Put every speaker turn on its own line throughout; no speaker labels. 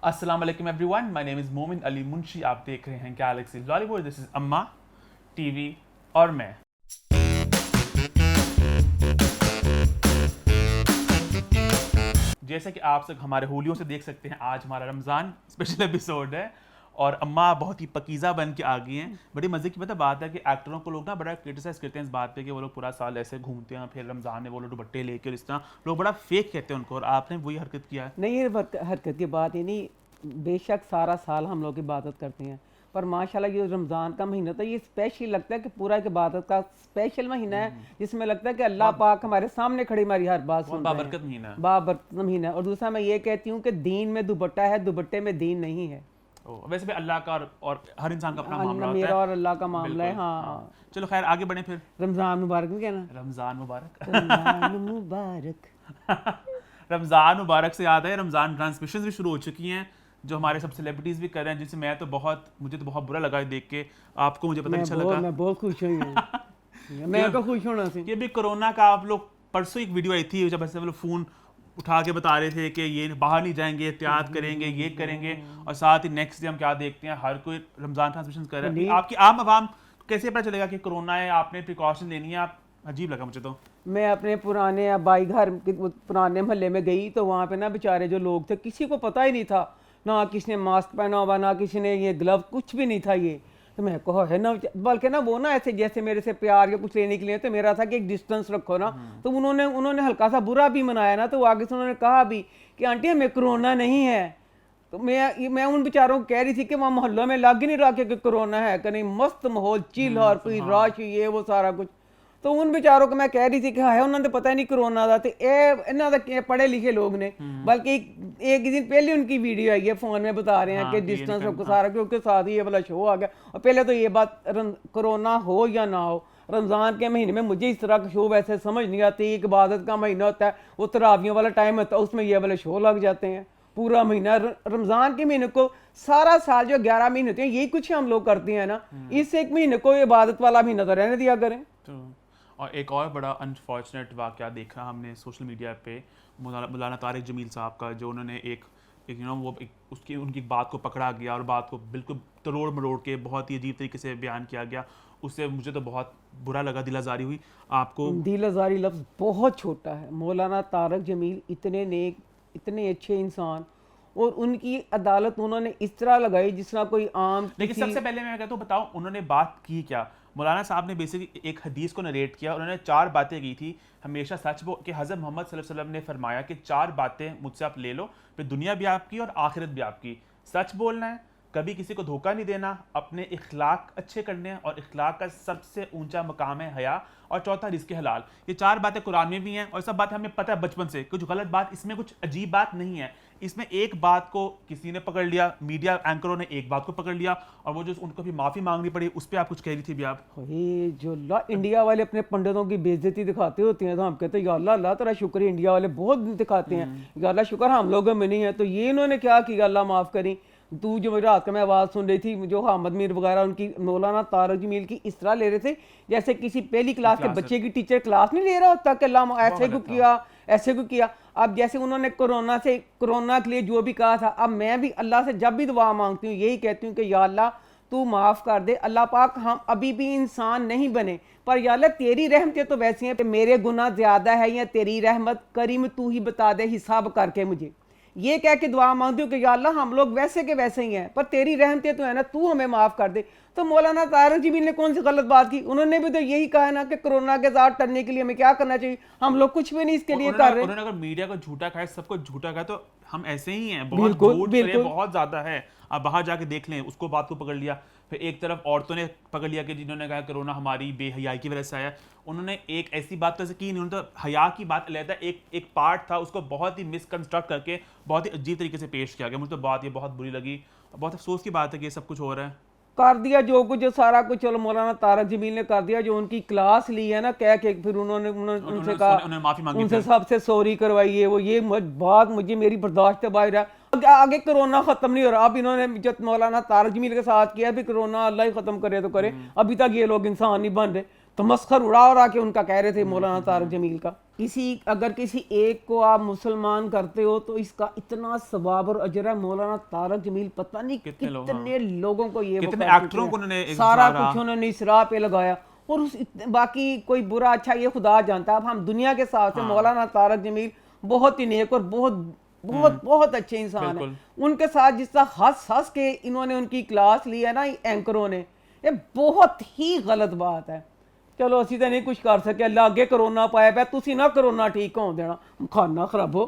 अस्सलाम वालेकुम everyone, my name is मोमिन अली मुंशी। आप देख रहे हैं गैलेक्सी लॉलीवुड। दिस इज़ अम्मा टीवी और मैं। जैसे कि आप सब हमारे होलियों से देख सकते हैं, आज हमारा रमज़ान स्पेशल एपिसोड है और अम्मा बहुत ही पकीज़ा बन के आ गई हैं। बड़ी मज़े की बात है कि एक्टरों को लोग ना बड़ा क्रिटिसाइज़ करते हैं इस बात पे कि वो लोग पूरा साल ऐसे घूमते हैं, फिर रमज़ान में वो लोग दुपट्टे लेके और इस तरह लोग बड़ा फेक कहते हैं उनको, और आपने वही हरकत किया है।
नहीं, ये हरकत की बात ही नहीं। बेशक सारा साल हम लोग इबादत करते हैं, पर माशाल्लाह ये रमज़ान का महीना था, ये स्पेशल लगता है कि पूरा एक इबादत का स्पेशल महीना है, जिसमें लगता है कि अल्लाह पाक हमारे सामने खड़ी हमारी हर बात सुन रहे हैं।
बाबरकत महीना है,
बाबरकत महीना। और दूसरा मैं ये कहती हूँ कि दीन में दुपट्टा है, दुपट्टे में दीन नहीं है।
वैसे भी अल्लाह का और हर इंसान का अपना मामला होता
मेरा
है।
और अल्लाह का मामला है।
बिल्कुल,
हाँ।
चलो खैर आगे बढ़े फिर।
रमज़ान मुबारक नहीं कहना?
रमज़ान मुबारक।
रमज़ान मुबारक।
रमज़ान मुबारक से याद है, रमज़ान ट्रांसमिशन भी शुरू हो चुकी हैं जो हमारे सब सेलिब्रिटीज़ भी कर रहे हैं, जिससे मुझे तो बहुत बुरा लगा ये देख के। आपको मुझे पता नहीं अच्छा लगा।
मैं बहुत खुश हुई हूँ। मैं तो खुश होना सी।
ये भी कोरोना का, आप लोग परसों एक वीडियो आई थी जब ऐसे वो लोग फ़ोन उठा के बता रहे थे कि ये बाहर नहीं जाएंगे, एहतियात करेंगे, ये करेंगे, और साथ ही नेक्स्ट डे हम क्या देखते हैं, हर कोई रमज़ान ट्रांसमिशन कर रहा है। आपकी आम आवाम कैसे पता चलेगा कि कोरोना है, आपने प्रिकॉशन लेनी है? आप अजीब लगा मुझे तो।
मैं अपने पुराने अबाई घर पुराने मोहल्ले में गई तो वहाँ पे ना बेचारे जो लोग थे, किसी को पता ही नहीं था, ना किसी ने मास्क पहना हुआ, ना किसी ने ये ग्लव, कुछ भी नहीं था ये। तो मैं कहा है ना, बल्कि ना वो ना ऐसे जैसे मेरे से प्यार या कुछ लेने के लिए, तो मेरा था कि एक डिस्टेंस रखो ना। तो उन्होंने हल्का सा बुरा भी मनाया ना, तो आगे से उन्होंने कहा भी कि आंटी हमें कोरोना नहीं है। तो मैं उन बेचारों को कह रही थी कि वहाँ मोहल्लों में लग ही नहीं रहा कि कोरोना है, कि नहीं, मस्त माहौल, चिल और कोई रश, ये वो सारा कुछ। तो उन बेचारों को मैं कह रही थी कि हाय उन्होंने तो पता ही नहीं कोरोना था। तो इन्हों के पढ़े लिखे लोग ने, बल्कि एक दिन पहले उनकी वीडियो आई है, फोन में बता रहे हैं कि डिस्टेंस सबको सारा, क्योंकि साथ ही ये वाला शो आ गया। और पहले तो ये बात, कोरोना हो या ना हो, रमज़ान के महीने में मुझे इस तरह का शो वैसे समझ नहीं आती। एक इबादत का महीना होता है, वो तरावियों वाला टाइम होता है, उसमें ये वाले शो लग जाते हैं। पूरा महीना रमज़ान के महीने को, सारा साल जो 11 महीने होते हैं, यही कुछ हम लोग करते हैं ना, इस एक महीने को इबादत वाला महीना तो रहने दिया करें।
और एक और बड़ा अनफॉर्चुनेट वाक़या देखा हमने सोशल मीडिया पे, मौलाना तारिक जमील साहब का, जो उन्होंने उनकी बात को पकड़ा गया और बात को बिल्कुल तरोड़ मरोड़ के बहुत ही अजीब तरीके से बयान किया गया। उससे मुझे तो बहुत बुरा लगा, दिल आज़ारी हुई। आपको?
दिल आज़ारी लफ्ज़ बहुत छोटा है। मौलाना तारिक जमील इतने नेक, इतने अच्छे इंसान, और उनकी अदालत उन्होंने इस तरह लगाई जिस तरह कोई आम।
लेकिन सबसे पहले मैं कहता हूँ, बताओ उन्होंने बात की क्या? मौलाना साहब ने बेसिकली एक हदीस को नरेट किया। उन्होंने 4 बातें की थी, हमेशा सच बोल कि हज़रत मोहम्मद सल्लल्लाहु अलैहि वसल्लम ने फरमाया कि 4 बातें मुझसे आप ले लो, फिर दुनिया भी आपकी और आखिरत भी आपकी। सच बोलना है, कभी किसी को धोखा नहीं देना, अपने इखलाक अच्छे करने हैं, और इखलाक का सबसे ऊंचा मकाम है हया, और चौथा रिज़्क़ हलाल। ये 4 बातें कुरान में भी हैं और सब बातें हमें पता है बचपन से। कुछ गलत बात इसमें, कुछ अजीब बात नहीं है इसमें। एक बात को किसी ने पकड़ लिया, मीडिया एंकरों ने एक बात को पकड़ लिया, और वो जो उनको भी माफ़ी मांगनी पड़ी, उस पर आप कुछ कह रही थी भी आप।
ये जो इंडिया वाले अपने पंडितों की बेइज्जती दिखाते होते हैं, तो हम कहते हैं या अल्लाह, अल्लाह तेरा शुक्र है। इंडिया वाले बहुत दिखाते हैं, या अल्लाह शुक्र हम लोगों में नहीं है। तो ये इन्होंने क्या किया, अल्लाह माफ़ करी। तू जो रात का मैं आवाज़ सुन रही थी, जो हामिद मीर वगैरह उनकी मौलाना तारिक जमील की इस तरह ले रहे थे जैसे किसी पहली क्लास के बच्चे की टीचर क्लास नहीं ले रहा होता कि अल्लाह ऐसे को किया, ऐसे को किया। अब जैसे उन्होंने कोरोना के लिए जो भी कहा था, अब मैं भी अल्लाह से जब भी दुआ मांगती हूँ यही कहती हूँ कि या अल्लाह तू माफ़ कर दे। अल्लाह पाक, हम अभी भी इंसान नहीं बने, पर या अल्लाह तेरी रहमतें तो वैसी हैं कि मेरे गुनाह ज़्यादा है या तेरी रहमत, करीम तू ही बता दे हिसाब करके मुझे। ये कह के दुआ मांगती हूँ कि या अल्लाह हम लोग वैसे के वैसे ही हैं, पर तेरी रहमतें तो है ना, तू हमें माफ़ कर दे। तो मौलाना तारिक जमील ने कौन सी गलत बात की? उन्होंने भी तो यही कहा ना कि कोरोना के साथ टलने के लिए हमें क्या करना चाहिए। हम लोग कुछ भी नहीं इसके लिए कर रहे।
उन्होंने अगर मीडिया को झूठा कहा, सबको झूठा कहा, तो हम ऐसे ही हैं। बहुत ज्यादा है। आप बाहर जाके देख लें, उसको बात को पकड़ लिया। फिर एक तरफ औरतों ने पकड़ लिया कि जिन्होंने कहा कोरोना हमारी बेहयाई की वजह से आया। उन्होंने एक ऐसी बात तो की नहीं, उन्होंने तो हया की बात लेता एक पार्ट था, उसको बहुत ही मिसकंस्ट्रक्ट करके बहुत ही अजीब तरीके से पेश किया गया। मुझे तो बात ये बहुत बुरी लगी। बहुत अफसोस की बात है कि ये सब कुछ हो रहा है।
कर दिया जो कुछ, जो सारा कुछ, चलो मौलाना तारिक जमील ने कर दिया। जो उनकी क्लास ली है ना, कह के फिर उन्होंने उनसे कहा, उनसे सबसे सॉरी करवाई है वो। ये बात मुझे, मेरी बर्दाश्त से बाहर है। आगे कोरोना खत्म नहीं हो रहा। अब इन्होंने जो मौलाना तारिक जमील के साथ किया, भी कोरोना अल्लाह ही खत्म करे तो करे, अभी तक ये लोग इंसान नहीं बन रहे। तमस्खर उड़ा के उनका कह रहे थे मौलाना तारक जमील का। अगर किसी एक को आप मुसलमान करते हो तो इसका इतना सवाब और अजर है। मौलाना तारक जमील पता नहीं कितने लोगों को ये
कितने एक्टरों को उन्होंने
सारा कुछ उन्होंने इस राह पे लगाया। और बाकी कोई बुरा अच्छा ये खुदा जानता है। अब हम दुनिया के साथ से मौलाना तारक जमील बहुत ही नेक और बहुत बहुत बहुत अच्छे इंसान है। उनके साथ जिस तरह हंस के इन्होंने उनकी क्लास ली है ना एंकरों ने, ये बहुत ही गलत बात है। चलो असी तो नहीं कुछ कर सके, अल्लाह अगे करोना पाया पाया, तुसी ना करोना ठीक हो देना, खाना खराब हो।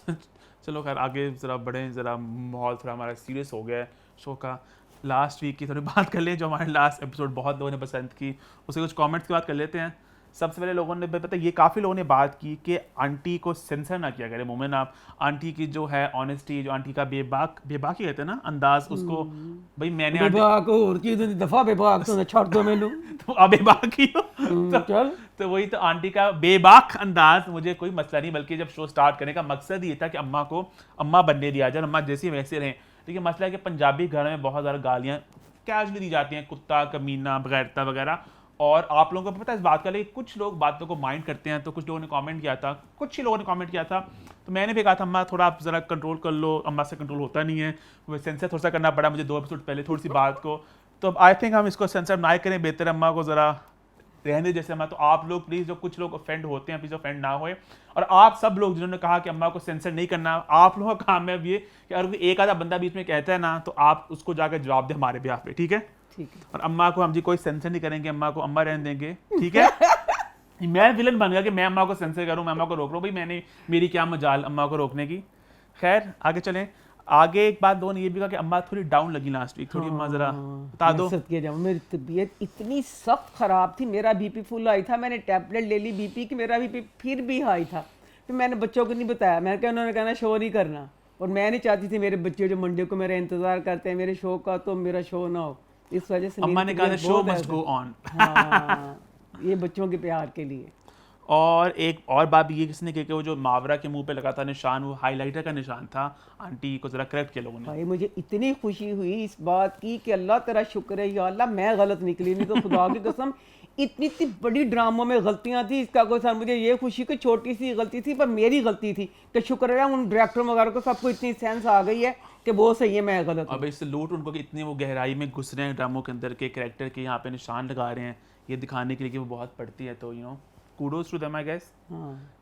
चलो खैर आगे ज़रा बढ़े, ज़रा माहौल थोड़ा हमारा सीरियस हो गया है शो का। लास्ट वीक की थोड़ी बात कर लें, जो हमारे लास्ट एपिसोड बहुत लोगों ने पसंद की, उसके कुछ कमेंट्स की बात कर लेते हैं। सबसे पहले लोगों ने पता ये काफ़ी लोगों ने बात की कि आंटी को सेंसर ना किया करे। मोमिन आप आंटी की जो है ऑनेस्टी, जो आंटी का बेबाक ही कहते हैं ना अंदाज, उसको भाई मैंने
बेबाक और की दफा बेबाक तो छोड़ दो मैनू
तो अब बेबाक ही हो
चल।
तो वही तो आंटी का बेबाक अंदाज, मुझे कोई मसला नहीं, बल्कि जब शो स्टार्ट करने का मकसद ये था कि अम्मा को अम्मा बनने दिया जाए, अम्मा जैसी वैसे रहें। लेकिन मसला है कि पंजाबी घर में बहुत ज़्यादा गालियाँ कैजुअली दी जाती हैं, कुत्ता, कमीना, बगैरता वगैरह। और आप लोगों को पता है इस बात का, लेकिन कुछ लोग बातों को माइंड करते हैं। तो कुछ लोगों ने कमेंट किया था, कुछ ही लोगों ने कमेंट किया था, तो मैंने भी कहा था अम्मा थोड़ा आप ज़रा कंट्रोल कर लो, अम्मा से कंट्रोल होता नहीं है। वो सेंसर थोड़ा सा करना पड़ा मुझे 2 एपिसोड पहले थोड़ी सी बात को। तो आई थिंक हम इसको सेंसर ना करें, बेहतर अम्मा को ज़रा रहने जैसे अम्मा। तो आप लोग प्लीज़, जो कुछ लोग ऑफेंड होते हैं प्लीज़ ऑफेंड ना होए। और आप सब लोग जिन्होंने कहा कि अम्मा को सेंसर नहीं करना, आप लोगों का काम है अब ये कि अगर एक आधा बंदा बीच में कहता है ना, तो आप उसको जाकर जवाब दें हमारे बिहाफ पे, ठीक है?
ठीक है।
और अम्मा को हम जी कोई सेंसर नहीं करेंगे, अम्मा को अम्मा रहने देंगे, ठीक है? मैं विलन बन गया कि मैं अम्मा को सेंसर करूं, मैं अम्मा को रोक रहा हूं। भाई मैंने, मेरी क्या मजाल अम्मा को रोकने की। खैर आगे चलें। आगे एक बात लोगों ने ये भी कहा कि अम्मा थोड़ी डाउन लगी लास्ट वीक, थोड़ी अम्मा जरा बता दो।
मेरी तबीयत इतनी सख्त खराब थी, मेरा बीपी फुल आई था, मैंने टैबलेट ले ली बीपी की, मेरा बीपी फिर भी हाई था। फिर मैंने बच्चों को नहीं बताया, मैंने कहा उन्होंने कहना शो नहीं करना। और मैं नहीं चाहती थी मेरे बच्चे जो मंडे को मेरा इंतजार करते हैं मेरे शो का, तो मेरा शो ना हो। इस वजह से
अम्मा ने कहा शो मस्ट गो ऑन।
ये बच्चों के प्यार के लिए।
और एक और बात भी ये किसने कही कि वो जो मावरा के मुंह पे लगा था निशान, वो हाइलाइटर का निशान था। आंटी को जरा करेक्ट किया लोगों ने।
भाई मुझे इतनी खुशी हुई इस बात की कि अल्लाह तेरा शुक्र है या अल्लाह मैं गलत निकली, नहीं तो खुदा की कसम इतनी बड़ी ड्रामों में गलतियां थी, इसका कोई सर मुझे ये खुशी कि छोटी सी गलती थी पर मेरी गलती थी, कि शुक्र है उन डायरेक्टर वगैरह को सबको इतनी सेंस आ गई है कि वो सही है मैं गलत हूं।
अब इससे लूट उनको कि इतनी वो गहराई में घुस रहे हैं ड्रामों के अंदर के कैरेक्टर के, यहाँ पे निशान लगा रहे हैं ये दिखाने के लिए कि वो बहुत पढ़ती है। तो kudos to them I guess.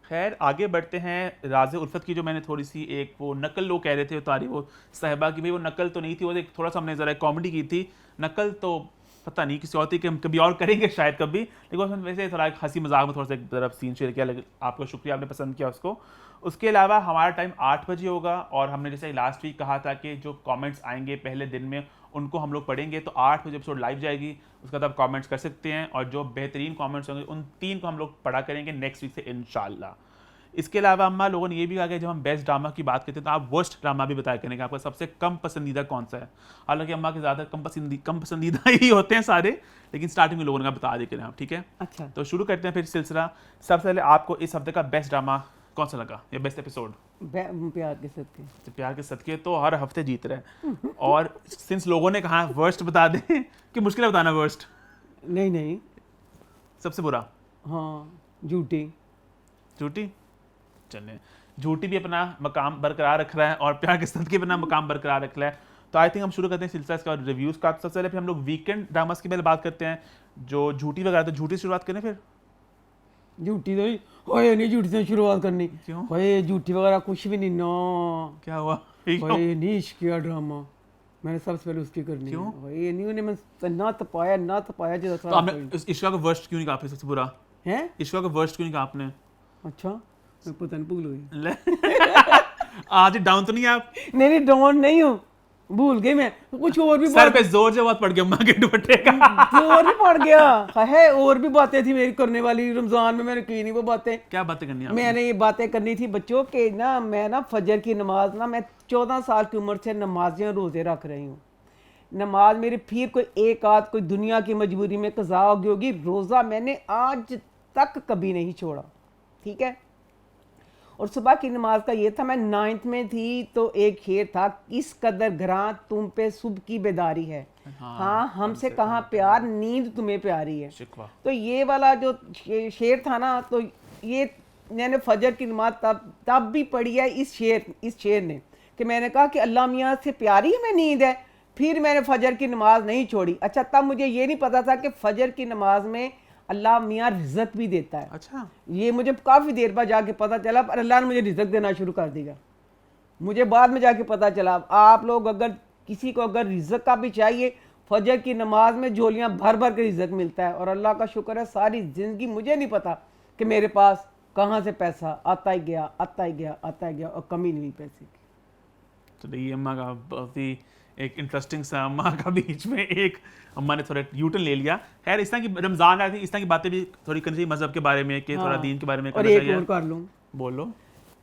खैर आगे बढ़ते हैं। राज़े उल्फत की जो मैंने थोड़ी सी एक वो नकल लोग कह रहे थे उतारी वो साहिबा की, भाई वो नकल तो नहीं थी, वो एक थोड़ा सा हमने ज़रा कॉमेडी की थी। नकल तो पता नहीं किसी और थी कि हम कभी और करेंगे शायद कभी, लेकिन वैसे थोड़ा एक हंसी मजाक में थोड़ा सा एक तरफ सीन शेयर किया। आपका शुक्रिया, आपने पसंद किया उसको। उसके अलावा हमारा टाइम 8 बजे होगा और हमने जैसे लास्ट वीक कहा था कि जो कमेंट्स आएंगे पहले दिन में उनको हम लोग पढ़ेंगे। तो 8 बजे एपिसोड लाइव जाएगी, उसका बाद आप कमेंट्स कर सकते हैं और जो बेहतरीन कमेंट्स होंगे उन 3 को हम लोग पढ़ा करेंगे नेक्स्ट वीक से इंशाल्लाह। इसके अलावा अम्मा लोगों ने ये भी कहा कि जब हम बेस्ट ड्रामा की बात करते हैं तो आप वर्स्ट ड्रामा भी बताया करें कि आपका सबसे कम पसंदीदा कौन सा है। हालांकि अम्मा के ज़्यादा कम पसंदीदा ही होते हैं सारे, लेकिन स्टार्टिंग में लोगों ने बता दे करें आप, ठीक है?
अच्छा
तो शुरू करते हैं फिर सिलसिला। सबसे पहले आपको इस हफ्ते का बेस्ट ड्रामा कौन सा लगा या बेस्ट एपिसोड?
प्यार के सदके।
तो प्यार के सदके तो हर हफ्ते जीत रहे हैं। और सिंस लोगों ने कहा वर्स्ट बता दें कि मुश्किल है बताना वर्स्ट।
नहीं
सबसे बुरा
हाँ झूठी।
चलें, झूठी भी अपना मकाम बरकरार रख रहा है और प्यार के सदके भी अपना मकाम बरकरार रख रहा है। तो आई थिंक हम शुरू करते हैं सिलसिला इसका रिव्यूज़ का। सबसे पहले फिर हम लोग वीकेंड ड्रामास की पहले बात करते हैं, जो झूठी वगैरह, तो झूठी शुरुआत करें फिर।
झूठी तो होए नहीं, झूठी से शुरुआत करनी।
क्यों?
होए झूठी वगैरह कुछ भी नहीं ना।
क्या हुआ?
होए नहीं इश्किया ड्रामा मैंने सबसे पहले उसकी करनी।
क्यों?
होए नहीं उन्हें मैं ना तपाया जो
तो आपने इश्का को वर्स्ट क्यों नहीं कहा फिर सबसे बुरा?
हैं?
इश्का को वर्स्ट क्यों नहीं कहा आपने?
अच्छा मैं पता नहीं भूल गई।
आज डाउन तो नहीं आप?
नहीं डाउन नहीं हूँ, भूल गई मैं। कुछ और भी
सर पे जोर से बहुत पड़ गया अम्मा के दुपट्टे का।
जोर भी पड़ गया है। और भी बातें थी मेरी करने वाली रमजान में, मैंने की नहीं वो बातें।
क्या बातें करनी है?
मैंने ये बातें करनी थी बच्चों के ना, मैं ना फजर की नमाज ना, मैं 14 साल की उम्र से नमाजें रोजे रख रही हूँ। नमाज मेरी फिर कोई एक आध कोई दुनिया की मजबूरी में कज़ा हो गई होगी, रोज़ा मैंने आज तक कभी नहीं छोड़ा, ठीक है? और सुबह की नमाज का ये था, मैं 9th में थी तो एक शेर था, इस कदर घरां तुम पे सुबह की बेदारी है, हाँ हमसे कहाँ प्यार, नींद तुम्हें प्यारी है।
शिकवा।
तो ये वाला जो शेर था ना, तो ये मैंने फजर की नमाज तब भी पढ़ी है इस शेर ने, कि मैंने कहा कि अल्लाह मियाँ से प्यारी हमें नींद है, फिर मैंने फजर की नमाज नहीं छोड़ी। अच्छा, तब मुझे ये नहीं पता था कि फजर की नमाज में अल्लाह मियाँ रिज़्क़ भी देता है।
अच्छा,
ये मुझे काफ़ी देर बाद जाके पता चला, पर अल्लाह ने मुझे रिज़्क़ देना शुरू कर दिया, मुझे बाद में जाके पता चला। आप लोग अगर किसी को अगर रिज़्क़ का भी चाहिए, फजर की नमाज में झोलियाँ भर भर के रिज़्क़ मिलता है। और अल्लाह का शुक्र है, सारी ज़िंदगी मुझे नहीं पता कि मेरे पास कहाँ से पैसा आता ही गया, आता ही गया, आता ही गया, और कमी नहीं हुई पैसे की।
तो ये अम्मा का बहुत ही एक इंटरेस्टिंग सा, अम्मा का बीच में एक अम्मा ने थोड़ा यूटर्न ले लिया। खैर, इस तरह की रमज़ान आई थी, इस तरह की बातें भी थोड़ी करनी चाहिए मज़हब के बारे में, कि थोड़ा दीन के बारे में
और
करना
एक
चाहिए।
और कर लूँ,
बोलो।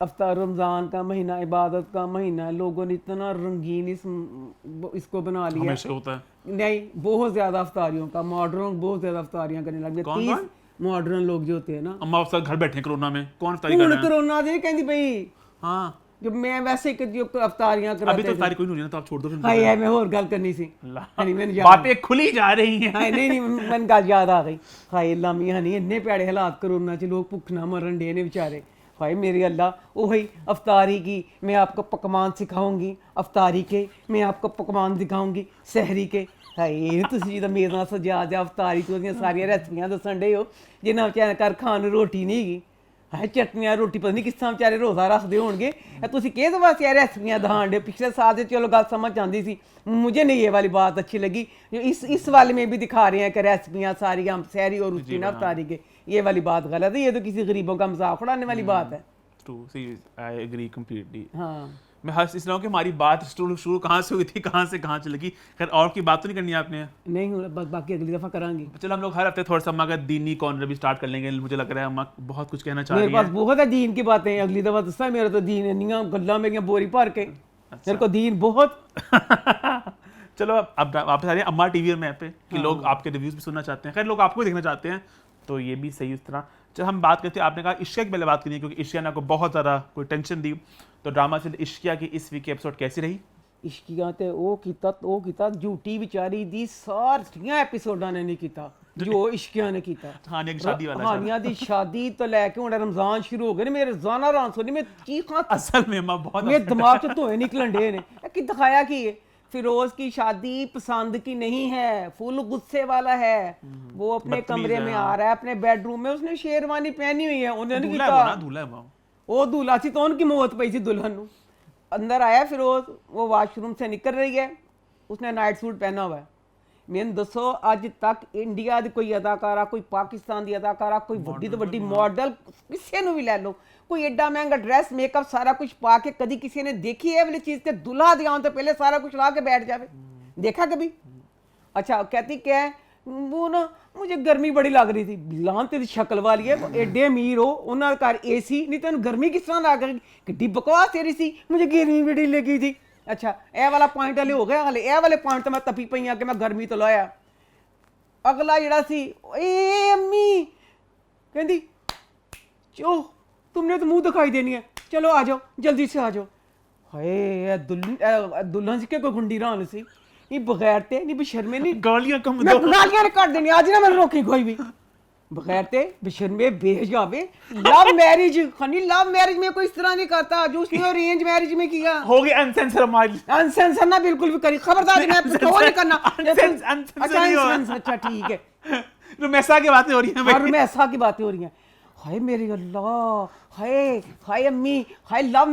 अफ्तार रमज़ान का महीना, इबादत का महीना है, लोगों ने इतना रंगीन इसको बना लिया।
हमेशा होता है।
नहीं, बहुत ज़्यादा अफ्तारियों का, मॉडर्न बहुत ज़्यादा अफ्तारियाँ करने लग गए।
कौन
30
कौन?
मॉडर्न लोग जो होते हैं ना,
अम्मा सब घर बैठे हैं कोरोना में, कौन इफ्तारी कर
ਹੁਣ
रहे हैं?
कोरोना दे कहती भाई,
हाँ,
जब मैं वैसे जो अफ्तारियां
अभी
कराते
तो इफ्तारी कोई नहीं हो रही ना, तो आप छोड़ दो फिर।
हाय हाय, मैं और गल करनी सी।
अल्लाह,
नहीं, मैंने
बातें खुली जा रही हैं।
हाय नहीं मन गल याद आ गई। हाय अल्लाह मियां नहीं, इन्ने भैड़े हालात कोरोना च, लोग भुख ना मरन डे ने बेचारे। हाय मेरे अल्लाह, वही अफ्तारी की मैं आपको पकवान सिखाऊंगी, अफ्तारी के मैं आपको पकवान दिखाऊंगी, सहरी के। हाय तुसी तो मेरा सजा जा अफ्तारी तो सारियां रेसिपियां दसन डे हो, जिन्हां विचारे घर खान ਨੂੰ रोटी नहीं गई। है चटनियां रोटी पता नहीं किस तरह बेचारे रोज़ा रखते होंगे। तुम किस वास्ते यार रेसिपियां दहान दे, पिछले साल से चलो गल समझ आती सी, मुझे नहीं ये वाली बात अच्छी लगी। इस वाले में भी दिखा रहे हैं कि रेसिपियां सारी हम सहरी और उसकी ना अफ्तारी के, ये वाली बात गलत है, ये तो किसी गरीबों का मजाक उड़ाने वाली बात है।
True, see, I agree completely.
हाँ,
मैं हंस इसलिए हूँ कि हमारी बात शुरू कहाँ से हुई थी, कहाँ से कहाँ चली गई। खैर, और की बात तो नहीं करनी है आपने।
नहीं हूँ, बाकी अगली दफ़ा करांगे।
चलो, हम लोग हर हफ्ते थोड़ा सा अम्मा का दीनी कॉर्नर भी स्टार्ट कर लेंगे। मुझे लग रहा है अम्मा बहुत कुछ कहना चाह
मेरे
रही
पास
है।
बहुत है दीन की बातें, अगली दफ़ा दसा मेरा तो दीन इन्नियां गल्लां मेरियां बोरी भर के, मेरे को दीन बहुत।
चलो, अब वापस आ रही है अम्मा टीवी और मैं पे, कि लोग आपके रिव्यूज भी सुनना चाहते हैं। खैर, लोग आपको भी देखना चाहते हैं, तो ये भी सही उस तरह। चल, हम बात करते हैं, आपने कहा इश्किया की पहले बात करनी है, क्योंकि इश्किया ने आपको बहुत ज़्यादा कोई टेंशन दी। तो ड्रामा से इश्किया की इस वीक की एपिसोड कैसी रही?
इश्किया ते ਉਹ ਕੀਤਾ झूठी बेचारी दी सारियां एपिसोडां ने नहीं कीता जो इश्किया ने कीता।
हानिया की शादी वाला।
हानिया दी शादी तो लेके हुण रमजान शुरू हो गए, मेरे रोजाना रात सोनी में चीखां,
असल में अम्मा बहुत
मेरे दिमाग च धोए निकलन डे ने। कि दिखाया कि है, फिरोज की शादी पसंद की नहीं है, फुल गुस्से वाला है, वो अपने कमरे में आ रहा है, अपने बेडरूम में उसने शेरवानी पहनी हुई है, उन्होंने नहीं कीता।
दूल्हा है वो।
वो दूल्हा सी तो उनकी मौत पई सी दुल्हन नू। अंदर आया फिरोज, वो वॉशरूम से निकल रही है, उसने नाइट सूट पहना हुआ है। मैंने दसो अज तक इंडिया दी कोई अदाकारा, कोई पाकिस्तान दी अदाकारा, कोई वड्डी तो वड्डी मॉडल, किसी नू भी ले लो, कोई एडा महंगा ड्रेस मेकअप सारा कुछ पा के कभी किसी ने देखी है वाली चीज़ के दुल्हा दिया तो पहले सारा कुछ ला के बैठ जावे, देखा कभी? अच्छा, कहती क्या है वो ना, मुझे गर्मी बड़ी लग रही थी। लान तेरी शक्ल वाली है, एडे अमीर हो, उन्होंने घर AC नहीं, तेन गर्मी किस तरह लग रही? कि बकवास तेरी सी, मुझे गर्मी बड़ी लगी थी। अच्छा, ए वाला पॉइंट हले हो गया, हले ए वाले पॉइंट तो मैं तपी पई कि मैं गर्मी तो लाया। अगला जड़ा सी, ए अम्मी कहती चो तुमने तो मुंह दिखाई देनी है, चलो आ जाओ, जल्दी से आ जाओ। हाय दुल्हन से क्या कोई गुंडी रान सी, नहीं बगैर ते नहीं बेशर्मे नहीं,
गालियां कम
मैं
दो।
गालियां नहीं काट देनी आज ना, मैंने रोकी कोई भी बगैर ते बेशर्मे बेहजावे। लव मैरिज खनी, लव मैरिज में कोई इस तरह नहीं करता जो उसने अरेंज मैरिज में किया।
हो गया अनसेंसर हमारी।
अनसेंसर ना बिल्कुल भी करी, खबरदार मैं वो नहीं करना।
अनसेंसर नहीं हुआ।
अच्छा ठीक है,
रुमैसा की बातें हो रही हैं
और
भाई।
मैं ऐसा की बातें हो रही हैं। हाय मेरे अल्लाह, हाय हाय अम्मी, हाय लव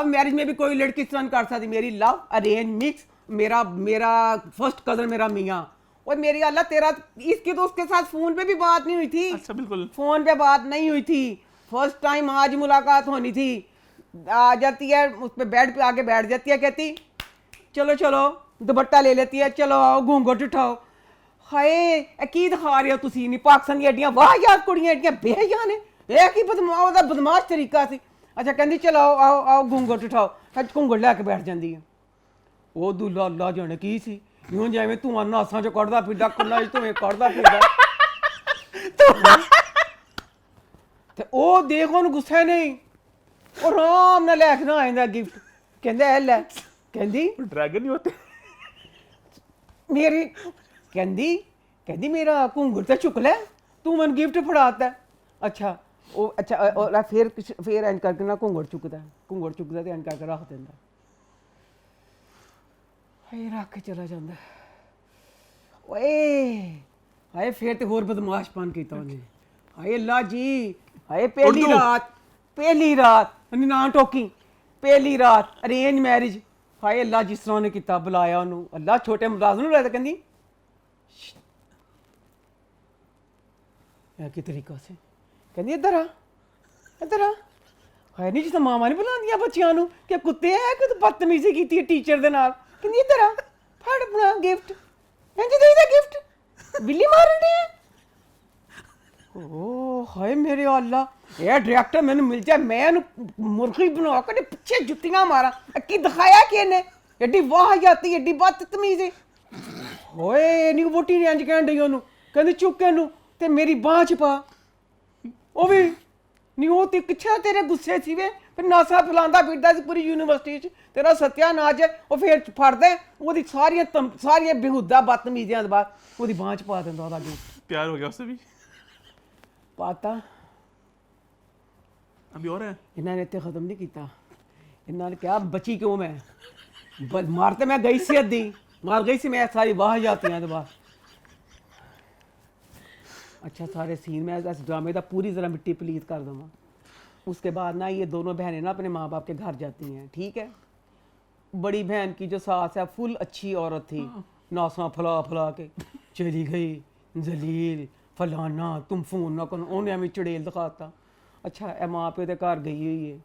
मैरिज में भी कोई लड़की इस तरह नहीं कर सकती। मेरी लव अरेंज मिक्स, मेरा फर्स्ट कजन मेरा मियाँ, और मेरी अल्लाह तेरा, इसकी तो उसके साथ फोन पे भी बात नहीं हुई थी।
अच्छा, बिल्कुल
फोन पे बात नहीं हुई थी, फर्स्ट टाइम आज मुलाकात होनी थी। आ जाती है उस पे, बेड पे आके बैठ जाती है, कहती चलो चलो, दुपट्टा ले लेती है, चलो आओ घूंघट उठाओ। हाय की दिखा रहे हो तुसी, नहीं पाकिस्तानी एडियां वाह यार कुड़ियां एडियां बेहया ने, ये की बदमाश तरीका सी। अच्छा कहती चलो आओ आओ घूंघट उठाओ, घूंघट लैके बैठ जाती है। वो दूल्हा अल्लाह जाने की सी, यूं जिवें धुआं नासां चों कढ़दा फिरदा, कन्नां च धुएं कढ़दा फिरदा। ते ओ देख ओनू गुस्सा नहीं, ਉਹ ਆਰਾਮ ਨਾਲ ਲੈ ਕੇ ਨਾ ਆਇੰਦਾ ਗਿਫਟ ਕਹਿੰਦਾ ਇਹ ਲੈ ਕਹਿੰਦੀ
ड्रैगन नहीं होते
ਮੇਰੀ ਕਹਿੰਦੀ ਮੇਰਾ ਘੁੰਗਰ ਤਾਂ ਚੁੱਕ ਲੈ ਤੂੰ ਮੈਨੂੰ ਗਿਫਟ ਫੜਾਤਾ ਅੱਛਾ ਉਹ ਅੱਛਾ ਉਹ ਫਿਰ ਐਂ ਕਰਕੇ ਨਾ ਘੁੰਗਰ ਚੁੱਕਦਾ ਤੇ ਐਂ ਕਰਕੇ ਰੱਖ ਦਿੰਦਾ ਹਾਏ ਰੱਖ ਕੇ ਚਲਾ ਜਾਂਦਾ ਓਏ ਹਾਏ ਫਿਰ ਤੇ ਹੋਰ ਬਦਮਾਸ਼ਪਨ ਕੀਤਾ ਉਹਨੇ ਹਾਏ ਅੱਲਾ ਜੀ ਹਾਏ ਪਹਿਲੀ ਰਾਤ ਉਹਨੇ ਨਾ ਟੋਕੀ ਪਹਿਲੀ ਰਾਤ ਅਰੇਂਜ ਮੈਰਿਜ ਹਾਏ ਅੱਲਾ ਜਿਸ ਤਰ੍ਹਾਂ ਉਹਨੇ ਕੀਤਾ ਬੁਲਾਇਆ ਉਹਨੂੰ ਅੱਲਾ ਛੋਟੇ ਮੁਰਾਦ ਨੂੰ ਬੁਲਾਇਆ ਕਹਿੰਦੀ ਇਹ ਕੀ ਤਰੀਕਾ ਸੀ ਕਹਿੰਦੀ ਇੱਧਰ ਆ ਹਾਏ ਨਹੀਂ ਜਿਸ ਮਾਮਾ ਨੇ ਬੁਲਾਉਂਦੀਆਂ ਬੱਚਿਆਂ ਨੂੰ ਕਿ ਕੁੱਤੇ ਹੈ ਕਿ ਤੂੰ ਬਦਤਮੀਜ਼ੀ ਕੀਤੀ ਹੈ ਟੀਚਰ ਦੇ ਨਾਲ ਕਹਿੰਦੀ ਇੱਧਰ ਆ ਫੜ ਆਪਣਾ ਗਿਫਟ ਇੰਜ ਦੇਈਦਾ ਗਿਫਟ ਬਿੱਲੀ ਮਾਰਨ ਦੇ ਓ ਹਾਏ ਮੇਰੇ ਅੱਲਾ ਇਹ ਡਾਇਰੈਕਟਰ ਮੈਨੂੰ ਮਿਲ ਜਾ ਮੈਂ ਇਹਨੂੰ ਮੁਰਗੀ ਬਣਾ ਕੇ ਪਿੱਛੇ ਜੁੱਤੀਆਂ ਮਾਰਾਂ ਕੀ ਦਿਖਾਇਆ ਕਿ ਇਹਨੇ ਐਡੀ ਵਾਹ ਜਾਤੀ ਐਡੀ ਬਦਤਮੀਜ਼ ਹੋਏ ਨਹੀਂ ਵੋਟੀ ਨੇ ਇੰਜ ਕਹਿਣ ਡਈ ਉਹਨੂੰ ਕਹਿੰਦੀ ਚੁੱਕ ਇਹਨੂੰ ਤੇ ਮੇਰੀ ਬਾਂਹ ਚ ਪਾ ਉਹ ਵੀ ਨਹੀਂ ਉਹ ਤੇ ਕਿੱਥੇ ਤੇਰੇ ਗੁੱਸੇ ਸੀ ਵੇ ਫਿਰ ਨਾਸਾ ਫਲਾਉਂਦਾ ਫਿਰਦਾ ਸੀ ਪੂਰੀ ਯੂਨੀਵਰਸਿਟੀ 'ਚ ਤੇਰਾ ਸਤਿਆਨਾਸ਼ ਹੈ ਉਹ ਫਿਰ ਫੜਦਾ ਉਹਦੀ ਸਾਰੀਆਂ ਬੇਹੁਦਾ ਬਦਤਮੀਜ਼ੀਆਂ ਦੇ ਬਾਅਦ ਉਹਦੀ ਬਾਂਹ 'ਚ ਪਾ ਦਿੰਦਾ ਉਹਦਾ ਗਿਫਟ
प्यार हो गया उससे भी
ਪਾਤਾ
अभी और है
ਇਹਨਾਂ ਨੇ ਇੱਥੇ ਖਤਮ ਨਹੀਂ ਕੀਤਾ ਇਹਨਾਂ ਨੇ ਕਿਹਾ ਬਚੀ ਕਿਉਂ ਮੈਂ ਮਾਰ ਤੇ ਮੈਂ ਗਈ ਸੀ ਅੱਧੀ ਮਾਰ ਗਈ ਸੀ ਮੈਂ ਸਾਰੀ ਵਾਹ ਜਾਤੀਆਂ ਦੇ ਬਾਅਦ अच्छा सारे सीन में इस ड्रामे का पूरी तरह मिट्टी पलीत कर दूँगा उसके बाद ना ये दोनों बहनें ना अपने माँ बाप के घर जाती हैं ठीक है बड़ी बहन की जो सास है फुल अच्छी औरत थी नासा फला के चली गई जलील फलाना तुम फोन ना करो उन्हें हमें चड़ेल दिखाता अच्छा ए माँ प्यो के घर गई हुई है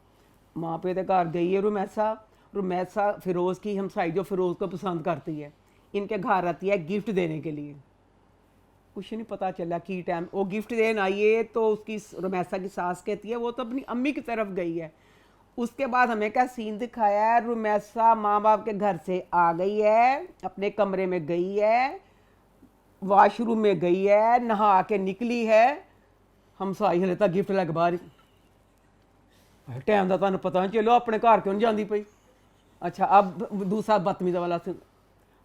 माँ प्यो के घर गई है रुमैसा फ़िरोज़ की हमसाई जो फ़िरोज़ को पसंद करती है इनके घर आती है गिफ्ट देने के लिए कुछ नहीं पता चला कि टाइम वो गिफ्ट देने आई है तो उसकी रुमैसा की सास कहती है वो तो अपनी अम्मी की तरफ गई है उसके बाद हमें क्या सीन दिखाया है रुमैसा माँ बाप के घर से आ गई है अपने कमरे में गई है वाशरूम में गई है नहा के निकली है हमसाई हले तक गिफ्ट लग बाहर टाइम का तुहानू पता नहीं चलो अपने घर क्यों नहीं जाती पई अच्छा अब दूसरा बदतमीज़ वाला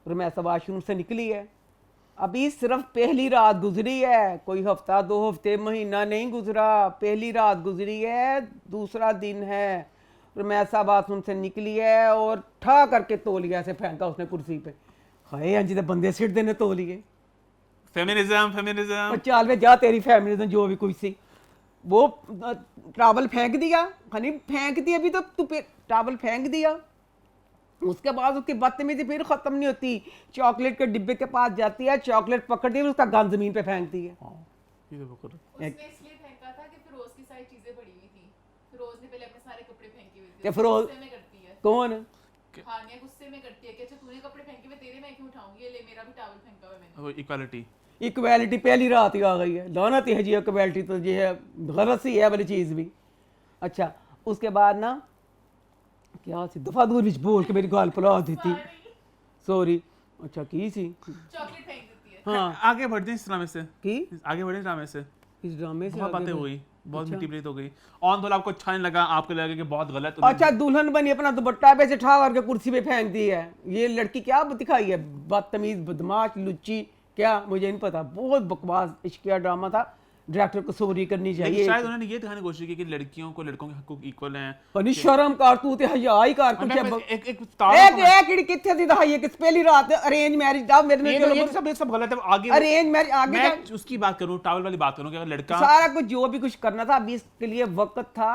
रुमैसा वाशरूम से निकली है अभी सिर्फ पहली रात गुजरी है कोई हफ्ता 2 हफ्ते महीना नहीं गुजरा पहली रात गुजरी है दूसरा दिन है रुमैसा बाथरूम से निकली है और ठा करके तौलिया से फेंका उसने कुर्सी पे हाय अंजी दे बंदे सिटदे ने तौलिए
फेमिनिज्म
चल वे जा तेरी फेमिनिज्म जो भी कोई सी वो टॉवल फेंक दिया हनी फेंक दिया अभी तो तू टॉवल फेंक दिया उसके बाद उसकी बदतमीजी फिर खत्म नहीं होती चॉकलेट के डिब्बे के पास जाती है चॉकलेट पकड़ती है उसका गंद जमीन पे फेंकती है
उसने इसलिए फेंका था कि फिरोज की सारी चीजें पड़ी हुई थी फिरोज ने पहले अपने सारे कपड़े फेंके हुए थे
क्या फिरोज
गुस्से में करती है
कौन
हानिया गुस्से में करती है कि अच्छा तूने कपड़े फेंके हुए तेरे मैं क्यों उठाऊंगी ये ले मेरा भी टॉवल फेंका हुआ है मैंने
इक्वालिटी
इक्वालिटी पहली रात ही आ गई है लानत ही है जी इक्वालिटी तो ये है गलत सी है वाली चीज़ भी अच्छा उसके बाद ना क्या सी दफा दूर विच बोल के मेरी गाल फुला दी थी सॉरी अच्छा की सी
चॉकलेट फेंक देती है
हाँ
आगे बढ़ते हैं इस ड्रामे से
की
आगे बढ़े ड्रामे से
इस ड्रामे से
बहुत
आगे
बातें
बढ़-
हुई बहुत मिट्टी पलीत हो गई ऑन तो आपको अच्छा नहीं लगा आपको लगा कि बहुत गलत
अच्छा दुल्हन बनी अपना दुपट्टा पे से ठा करके कुर्सी पे फेंक दी है ये लड़की क्या दिखाई है बदतमीज बदमाश लुच्ची क्या मुझे नहीं पता बहुत बकवास इश्किया ड्रामा था डायरेक्टर को सॉरी करनी
लेकिन
चाहिए
शायद उन्होंने ये दिखाने की कोशिश की कि लड़कियों को लड़कों के हकूक इक्वल हैं
पनी शर्म कर तू ते हया ही कर कुछ
एक एक तारों को-
एक किड़ी किथे दी दहाई है किस पहली रात अरेंज मैरिज दा मेरे में
ये
चलो
तो सब गलत है आगे
अरेंज मैरिज आगे
मैं
का
उसकी बात करूं टावल वाली बात करूं कि अगर लड़का
सारा कुछ जो भी कुछ करना था अभी इसके लिए वक्त था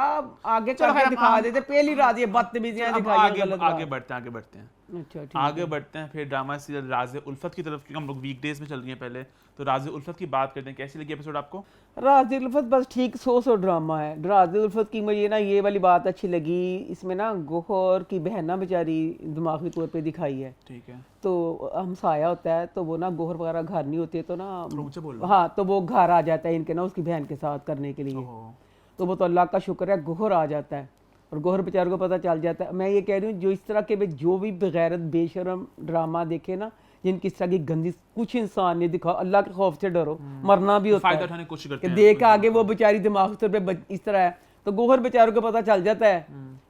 आगे
चलो
करके
खैर,
दिखा
हम-
देते पहली रात ये बदतमीजियां
अब
दिखाई
आगे
गलत
आगे
बात।
बढ़ते हैं आगे बढ़ते हैं
अच्छा ठीक
आगे बढ़ते हैं फिर ड्रामा सीरियल राज उल्फत की तरफ हम लोग वीकडेज में चल रही हैं पहले तो राज उल्फत की बात करते हैं कैसी लगी एपिसोड आपको
राज उल्फत बस ठीक सो ड्रामा है राज उल्फत की मुझे ना ये वाली बात अच्छी लगी इसमें ना गोहर की बहन ना बेचारी दिमागी तौर पे दिखाई है
ठीक है
तो हमसाया होता है तो वो ना गोहर वगैरह घर नहीं होते तो ना
ऊंचे बोल लो।
हाँ तो वो घर आ जाता है इनके ना उसकी बहन के साथ करने के लिए
ओहो।
तो वो तो अल्लाह का शुक्र है गोहर आ जाता है और गोहर बेचारे को पता चल जाता है मैं ये कह रही हूँ जो इस तरह के जो भी बेगैरत बेशरम ड्रामा देखे ना जिनकी इस तरह की गंदी कुछ इंसान नहीं दिखा अल्लाह के खौफ से डरो मरना भी होता
फायदा
है
उठाने की कोशिश करते
कि
हैं
देख आगे वो बेचारी दिमाग तौर पे इस तरह है तो गौहर बेचारों को पता चल जाता है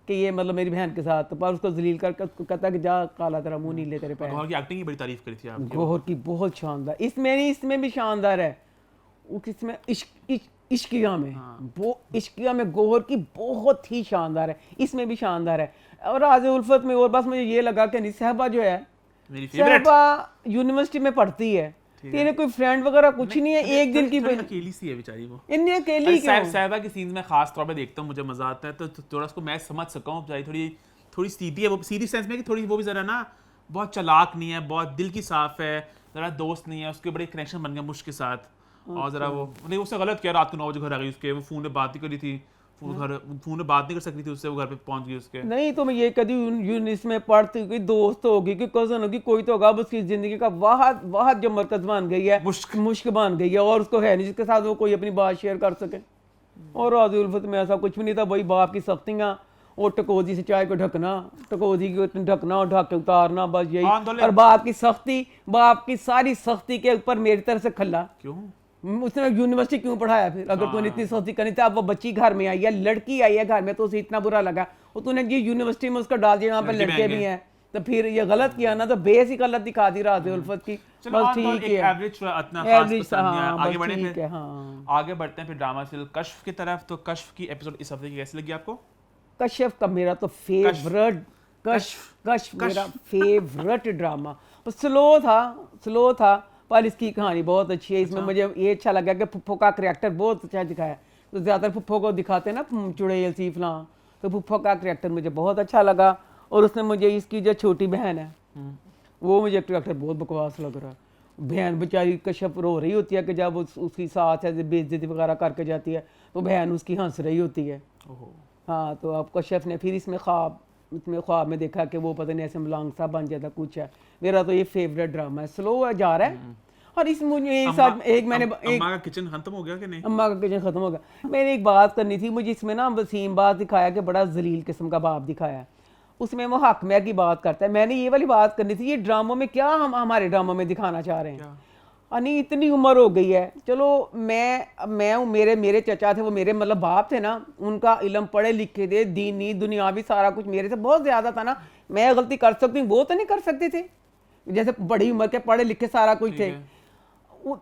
कि ये मतलब मेरी बहन के साथ, तो पर उसको जलील करके उसको कहता है कि जा काला तेरा मुंह नहीं ले तेरे पैर।
गौहर की एक्टिंग की बड़ी तारीफ करी थी आपकी।
गौहर की बहुत शानदार, इसमें भी शानदार है वो, किसमें इश्किया में, वो इश्किया में गौहर की बहुत ही शानदार है, इसमें भी शानदार है। और राज़ उल्फत में और बस मुझे ये लगा कि नहीं, सहबा जो है,
मेरी फेवरेट।
सहबा यूनिवर्सिटी में पढ़ती है, तेरे कोई फ्रेंड वगैरह कुछ नहीं है, एक दिन की
अकेली सी है बेचारी वो।
इतनी अकेली क्यों?
साहिबा के सीन्स में खास तौर पे देखता हूँ, मुझे मजा आता है, तो थोड़ा उसको मैं समझ सका हूँ बेचारी थोड़ी सीधी है वो, सीधी सेंस में कि थोड़ी वो भी जरा ना बहुत चालाक नहीं है, बहुत दिल की साफ है, जरा दोस्त नहीं है, उसके बड़े कनेक्शन बन गए मुश्क के साथ, और जरा वो नहीं, उससे गलत किया, रात को 9 बजे घर आ गई उसके, वो फोन पे बात ही करी थी, फोन पे बात नहीं कर सकती थी उससे, वो घर पे पहुंच गई उसके।
नहीं तो मैं ये कभी यूनिस में पढ़ती, कोई दोस्त होगी, कोई कजन होगी, कोई तो होगा, उसकी जिंदगी का वाहद जो मरकज बन गई है, मुश्क बन गई है, और उसको है नहीं जिसके साथ वो कोई अपनी बात शेयर कर सके। और राज़ उल्फत में ऐसा कुछ भी नहीं था, वही बाप की सख्तियाँ, और टकोजी से चाय को ढकना, टकोजी को ढकना और ढक के उतारना, बस यही। और बाप की सारी सख्ती के ऊपर मेरी तरफ से खल्ला।
क्यों?
उसने यूनिवर्सिटी क्यों पढ़ाया फिर, अगर तूने इतनी सख्ती करनी थी? अब वो बच्ची घर में आई है, लड़की आई है घर में, तो उसे इतना बुरा लगा, और तूने ये यूनिवर्सिटी में उसका डाल दिया, वहाँ पे लड़के भी हैं, तो फिर ये गलत किया ना, तो बेस ही गलत दिखा दी राज़ उल्फत की। बस ठीक है,
एवरेज इतना खास पसंद नहीं आया। आगे बढ़े
ठीक
फिर,
है, हाँ।
आगे बढ़ते हैं फिर ड्रामा सीरियल कश्फ की तरफ। तो कश्फ की एपिसोड इस हफ्ते की कैसी लगी आपको?
कश्फ का मेरा तो फेवरेट, कश्फ मेरा फेवरेट ड्रामा। स्लो था पर इसकी कहानी बहुत अच्छी है। इसमें मुझे ये अच्छा लगा कि फुफ्फो का करैक्टर बहुत अच्छा दिखाया है। तो ज़्यादातर फुफ्फो को दिखाते हैं ना, चुड़ैल सी फलां, तो फुफ्फो का करैक्टर मुझे बहुत अच्छा लगा। और उसने मुझे इसकी जो छोटी बहन है, वो मुझे करैक्टर बहुत बकवास लग रहा है। बहन बेचारी कश्यप रो रही होती है कि जब उसकी साथ है बेइज्जती वगैरह करके जाती है, तो बहन उसकी हंस रही होती है। हाँ, तो अब कश्यप ने फिर इसमें ख्वाब में देखा कि वो पता नहीं ऐसे मलांग सा बन जाता कुछ है। मेरा तो ये फेवरेट ड्रामा है, स्लो जा रहा है। और इस मुझे
अम्मा का किचन खत्म हो गया कि नहीं?
अम्मा का किचन खत्म हो गया। मैंने एक बात करनी थी, मुझे इसमें ना वसीम बात दिखाया कि बड़ा जलील किस्म का बाप दिखाया है, उसमें वो हक में की बात करता है। मैंने ये वाली बात करनी थी, ये ड्रामों में क्या हम हमारे ड्रामों में दिखाना चाह रहे हैं? नहीं, इतनी उम्र हो गई है, चलो मैं मेरे चचा थे, वो मेरे मतलब बाप थे ना, उनका इल्म पढ़े लिखे थे, दीनी दुनियावी सारा कुछ मेरे से बहुत ज़्यादा था ना। मैं गलती कर सकती हूँ, वो तो नहीं कर सकते थे, जैसे बड़ी उम्र के पढ़े लिखे सारा कुछ थे।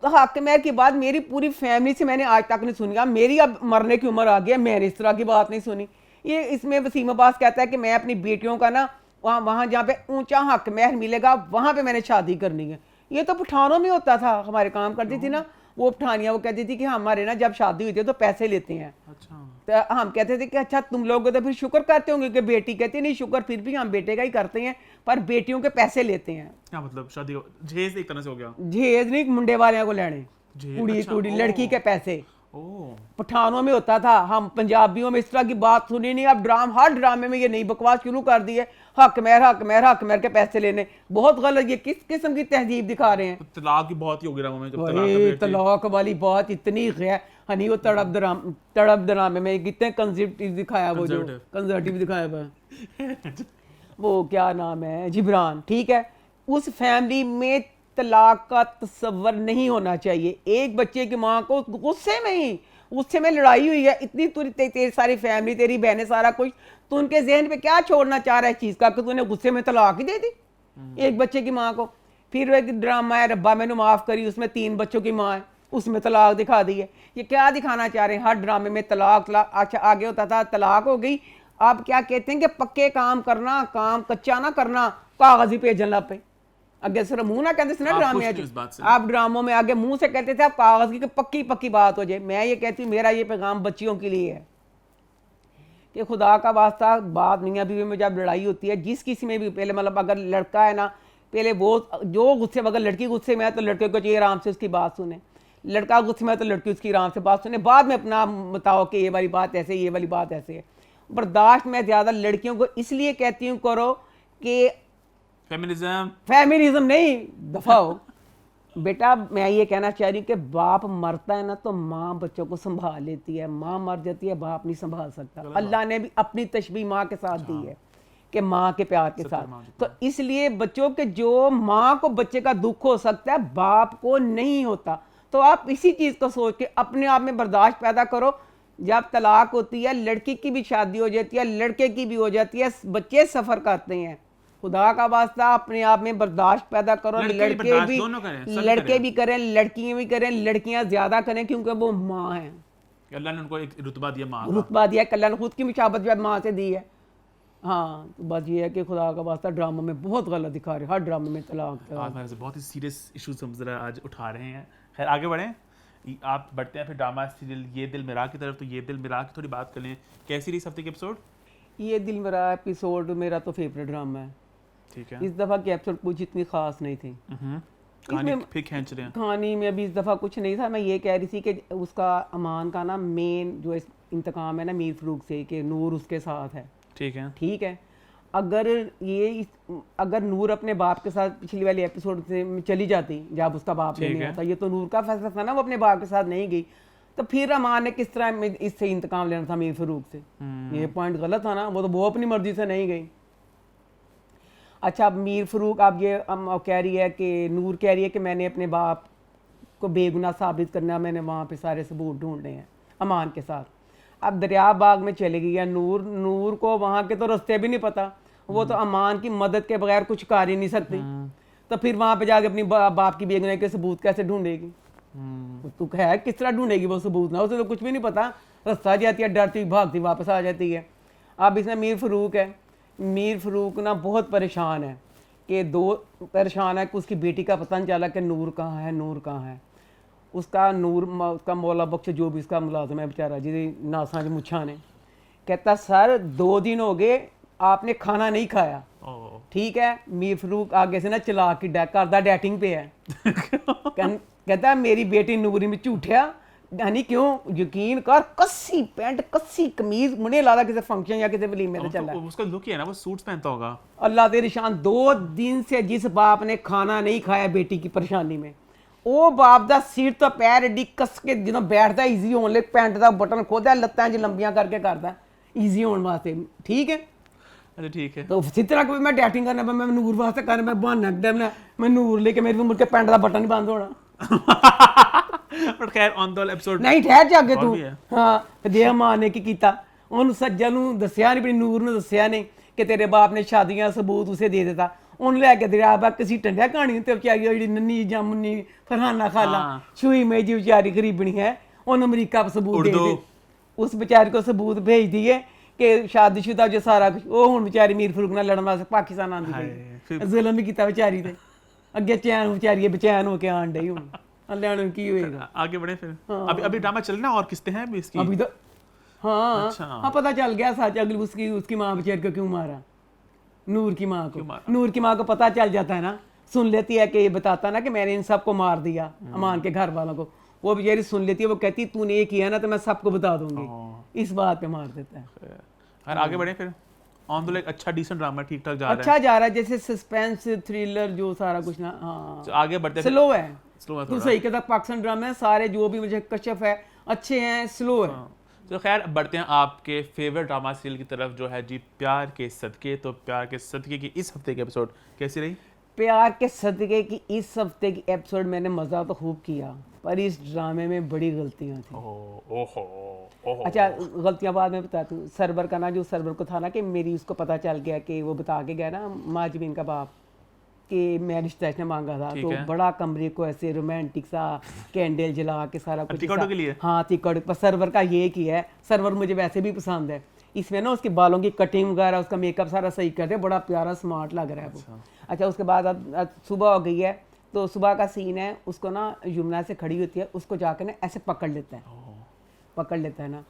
हक में की बात मेरी पूरी फैमिली से मैंने आज तक नहीं सुनी। मेरी अब मरने की उम्र आ गई है, मैंने इस तरह की बात नहीं सुनी। ये इसमें वसीम अब्बास कहता है कि मैं अपनी बेटियों का ना वहाँ जहाँ पे ऊंचा हक महल मिलेगा वहाँ पे मैंने शादी करनी है। ये तो पठानों में होता था, हमारे काम करती थी ना वो पठानियाँ, वो कहती थी कि हमारे ना जब शादी हुई थी तो पैसे लेते हैं।
अच्छा।
तो हम कहते थे कि अच्छा तुम लोग तो फिर शुक्र करते होंगे कि बेटी कहती नहीं शुक्र फिर भी हम बेटे का ही करते हैं, पर बेटियों के पैसे लेते हैं।
क्या मतलब? शादी जहेज एक तरह से हो गया?
जहेज नहीं, मुंडे वाले को लेने, कुड़ी कुड़ी लड़की के पैसे। पठानों में होता था, हम पंजाबियों में इस तरह की बात सुनी नहीं। अब हर ड्रामे में ये नई बकवास शुरू कर दी है, हक मेहर के पैसे लेने। बहुत गलत, ये किस किस्म की तहजीब दिखा रहे हैं?
तलाक की बहुत ही होगी ड्रामा में, जब
तलाक वाली बात इतनी है। हनी वो तड़प ड्रामे में कितने कंजर्वेटिव दिखाया, वो जो कंजर्वेटिव दिखाया हुआ वो क्या नाम है, जिब्रान, ठीक है। उस फैमिली में तलाक का तस्वर नहीं होना चाहिए। एक बच्चे की माँ को गुस्से में लड़ाई हुई है, इतनी तेरी सारी फैमिली, तेरी बहनें, सारा कुछ, तो उनके जहन पे क्या छोड़ना चाह रहा है चीज़ का कि तूने गुस्से में तलाक ही दे दी एक बच्चे की माँ को। फिर एक ड्रामा है रब्बा मैंने माफ़ करी, उसमें 3 बच्चों की माँ है, उसमें तलाक दिखा दी है। ये क्या दिखाना चाह रहे हैं? हर ड्रामे में तलाक। अच्छा, आगे होता था तलाक हो गई, आप क्या कहते हैं कि पक्के काम करना, काम कच्चा ना करना, कागजी पेजन ला पे आगे सिर्फ मुंह ना कहते थे ना ड्रामे, आप ड्रामों में आगे मुंह से कहते थे आप कागज की पक्की बात हो जाए। मैं ये कहती हूँ, मेरा ये पैगाम बच्चियों के लिए है कि खुदा का वास्ता बात मियां बीवी में जब लड़ाई होती है, जिस किसी में भी, पहले मतलब अगर लड़का है ना, पहले वो जो गुस्से में, अगर लड़की गुस्से में है तो लड़के को चाहिए आराम से उसकी बात सुने, लड़का गुस्से में है तो लड़की उसकी आराम से बात सुने, बाद में अपना बताओ कि ये वाली बात ऐसे, ये वाली बात ऐसे है। बर्दाश्त मैं ज़्यादा लड़कियों को इसलिए कहती हूँ करो कि फेमिनिज्म नहीं, दफा हो बेटा। मैं ये कहना चाह रही हूँ कि बाप मरता है ना तो माँ बच्चों को संभाल लेती है, माँ मर जाती है बाप नहीं संभाल सकता। अल्लाह ने भी अपनी तशबीह माँ के साथ दी है कि माँ के प्यार के साथ। तो इसलिए बच्चों के जो माँ को बच्चे का दुख हो सकता है बाप को नहीं होता। तो आप इसी चीज़ को सोच के अपने आप में बर्दाश्त पैदा करो जब तलाक होती है लड़की की भी शादी हो जाती है, लड़के की भी हो जाती है, बच्चे सफ़र करते हैं। खुदा का वास्ता अपने आप में बर्दाश्त पैदा करो।
लड़के भी बर्दाश्त दोनों करें, सभी
लड़के
करें।
भी करें, लड़कियां भी करें, लड़कियां ज़्यादा करें क्योंकि वो माँ हैं।
अल्लाह ने उनको एक रुतबा दिया माँ का।
रुतबा दिया, कल्ला ने खुद की मुशाबत जो है माँ से दी है। हाँ, तो बात ये है कि खुदा का वास्ता ड्रामा में बहुत गलत दिखा रहे हैं, हर ड्रामे में तलाक
आज मेरे से बहुत ही सीरियस इश्यूज हम जरा आज उठा रहे हैं। खैर आगे बढ़ें, आप बढ़ते हैं फिर ड्रामा सीरियल ये दिल मेरा की तरफ। तो ये दिल मेरा की थोड़ी बात कर लें, कैसी रही इस हफ्ते की एपिसोड?
ये दिल मेरा एपिसोड मेरा तो फेवरेट ड्रामा है।
ठीक है।
इस दफ़ा की एपिसोड कुछ इतनी खास नहीं थी।
कहानी फिर खींच रहे हैं।
कहानी में अभी इस दफ़ा कुछ नहीं था। मैं ये कह रही थी कि उसका अमान का ना मेन जो इंतकाम है ना मीर फरूक से, कि नूर उसके साथ है।
ठीक है।
ठीक है, अगर नूर अपने बाप के साथ पिछली वाली एपिसोड से चली जाती जब उसका बाप
ठीक
लेने
है।
आता, ये तो नूर का फैसला था ना, वो अपने बाप के साथ नहीं गई, तो फिर अमान ने किस तरह इससे इंतकाम लेना था मीर फरूक से? ये पॉइंट गलत था ना, वो अपनी मर्जी से नहीं गई। अच्छा, मीर फरूक अब ये कह रही है कि नूर कह रही है कि मैंने अपने बाप को बेगुनाह साबित करना, मैंने वहाँ पे सारे सबूत ढूंढने हैं अमान के साथ। अब दरिया बाग में चली गई है नूर को वहाँ के तो रास्ते भी नहीं पता, वो तो अमान की मदद के बगैर कुछ कर ही नहीं सकती, तो फिर वहाँ पे जाके अपनी बाप की बेगुनाही के सबूत कैसे ढूंढेगी? तू है किस तरह ढूंढेगी वो सबूत? ना उसे तो कुछ भी नहीं पता, रास्ता जाती है, डरती भागती वापस आ जाती है। अब इसमें मीर फरूक है, मीर फरूक ना बहुत परेशान है कि उसकी बेटी का पता नहीं चला कि नूर कहाँ है, नूर कहाँ है। उसका मौला बख्श जो भी उसका मुलाजिम है बेचारा, जिसे नासा की मुच्छा ने, कहता सर 2 दिन हो गए आपने खाना नहीं खाया। ठीक है, मीर फरूक आगे से ना चला की करदा डेटिंग पे है। कहता मेरी बेटी नूरी में झूठिया यानी क्यों? यकीन कर, कस्सी पैंट कस्सी कमीज मुझे लगा किसी फंक्शन या किसी वलीमे में चला है।
उसका लुक ही है ना, वो सूट्स पहनता होगा।
अल्लाह तेरी शान, 2 दिन से जिस बाप ने खाना नहीं खाया बेटी की परेशानी में, ਉਹ ਬਾਪ ਦਾ ਸਿਰ ਤੋਂ ਪੈਰ ਏਡੀ ਕਸ ਕੇ ਜਦੋਂ ਬੈਠਦਾ ਈਜ਼ੀ ਹੋਣ ਲਈ ਪੈਂਟ ਦਾ ਬਟਨ ਖੋਲਦਾ, ਲੱਤਾਂ 'ਚ ਲੰਬੀਆਂ ਕਰਕੇ ਕਰਦਾ ਈਜ਼ੀ ਹੋਣ ਵਾਸਤੇ। ਠੀਕ ਹੈ,
अरे ठीक है।
तो इसी तरह कोई मैं डेटिंग करना, मैं नूर वास्ते करना, मैं बहाना करना, मैं नूर लेके मेरे मुड़ के पैंट का बटन नहीं बंद होना।
पर खैर ऑन द एपिसोड
नहीं ठहर जा के तू।
भी है।
हाँ, दे मां ने की कीता, ਉਹਨੂੰ ਸੱਜਣ ਨੂੰ ਦੱਸਿਆ ਨਹੀਂ, ਆਪਣੀ ਨੂਰ ਨੂੰ ਦੱਸਿਆ ਨਹੀਂ ਕਿ ਤੇਰੇ ਬਾਪ ਨੇ ਸ਼ਾਦੀਆਂ ਸਬੂਤ ਉਸੇ ਦੇ ਦਿੱਤਾ। ਉਹਨੂੰ ਲੈ ਕੇ ਦਰਿਆ ਬਾ ਕਿਸੇ ਟੰਡਿਆ ਕਹਾਣੀ ਤੇ ਵਿਚਾਰੀ ਜਿਹੜੀ ਨੰਨੀ ਜਾਮਨੀ ਫਰਹਾਨਾ ਖਾਲਾ ਛੂਈ ਮੇਜੀ ਵਿਚਾਰੀ ਗਰੀਬਣੀ है, ਉਹਨੂੰ ਅਮਰੀਕਾ सबूत दे दे। उस बेचारी को सबूत भेज दिए कि शादीशुदा जो सारा कुछ, वो हुण बेचारी मीर फरूक नाल लड़न वास्ते पाकिस्तान आंदी पई। जुल्म भी कीता बेचारी ते, अगे चैन बेचारी बेचैन होके आन डई हुण। अल्लाह ने की होएगा।
आगे बढ़े फिर। अभी ड्रामा चलना और किस्तें हैं अभी इसकी?
अभी तो हाँ
अच्छा।
हाँ, पता चल गया सच। अगली उसकी माँ बेचारी को क्यों मारा, नूर की माँ को। नूर की माँ को पता चल जाता है ना, सुन लेती है कि ये बताता ना कि मैंने इन सबको मार दिया, अमान के घर वालों को। वो बेचारी सुन लेती है, वो कहती तूने ये किया ना तो मैं सबको बता दूंगी, इस बात पे मार देता है।
और आगे बढ़े फिर। ऑन द अच्छा डिसेंट ड्रामा ठीक ठाक जा रहा है।
अच्छा जा रहा है, जैसे सस्पेंस थ्रिलर जो सारा कुछ ना। हाँ,
आगे बढ़ते
स्लो है,
स्लो है
तू
थोड़ा।
सही कहता, पाकिस्तान ड्रामे सारे जो भी मुझे कशफ है अच्छे हैं, स्लो है।
तो खैर बढ़ते हैं आपके फेवरेट ड्रामा सीरियल की तरफ जो है जी प्यार के सदके। तो प्यार के सदके की इस हफ्ते की एपिसोड कैसी रही?
प्यार के सदके की इस हफ्ते की एपिसोड मैंने मज़ा तो खूब किया, पर इस ड्रामे में बड़ी गलतियां थी।
ओहो।
अच्छा, गलतियां बाद में बताती हूँ। सरवर का ना, जो सरवर को था ना कि मेरी उसको पता चल गया कि वो बता के गया ना माजबीन का बाप कि मैं रिश्ता इसने मांगा था, तो बड़ा कमरे को ऐसे रोमांटिक सा कैंडल जला के सारा कुछ
टिकटों के लिए।
हाँ, टिकट पर सरवर का ये की है। सरवर मुझे वैसे भी पसंद है, इसमें ना उसके बालों की कटिंग वगैरह, उसका मेकअप सारा सही करते हैं, बड़ा प्यारा स्मार्ट लग रहा है वो। अच्छा, उसके बाद अब सुबह हो गई है, तो सुबह का सीन है, उसको ना यमुना से खड़ी होती है, उसको जाके ना ऐसे पकड़ लेता है ना,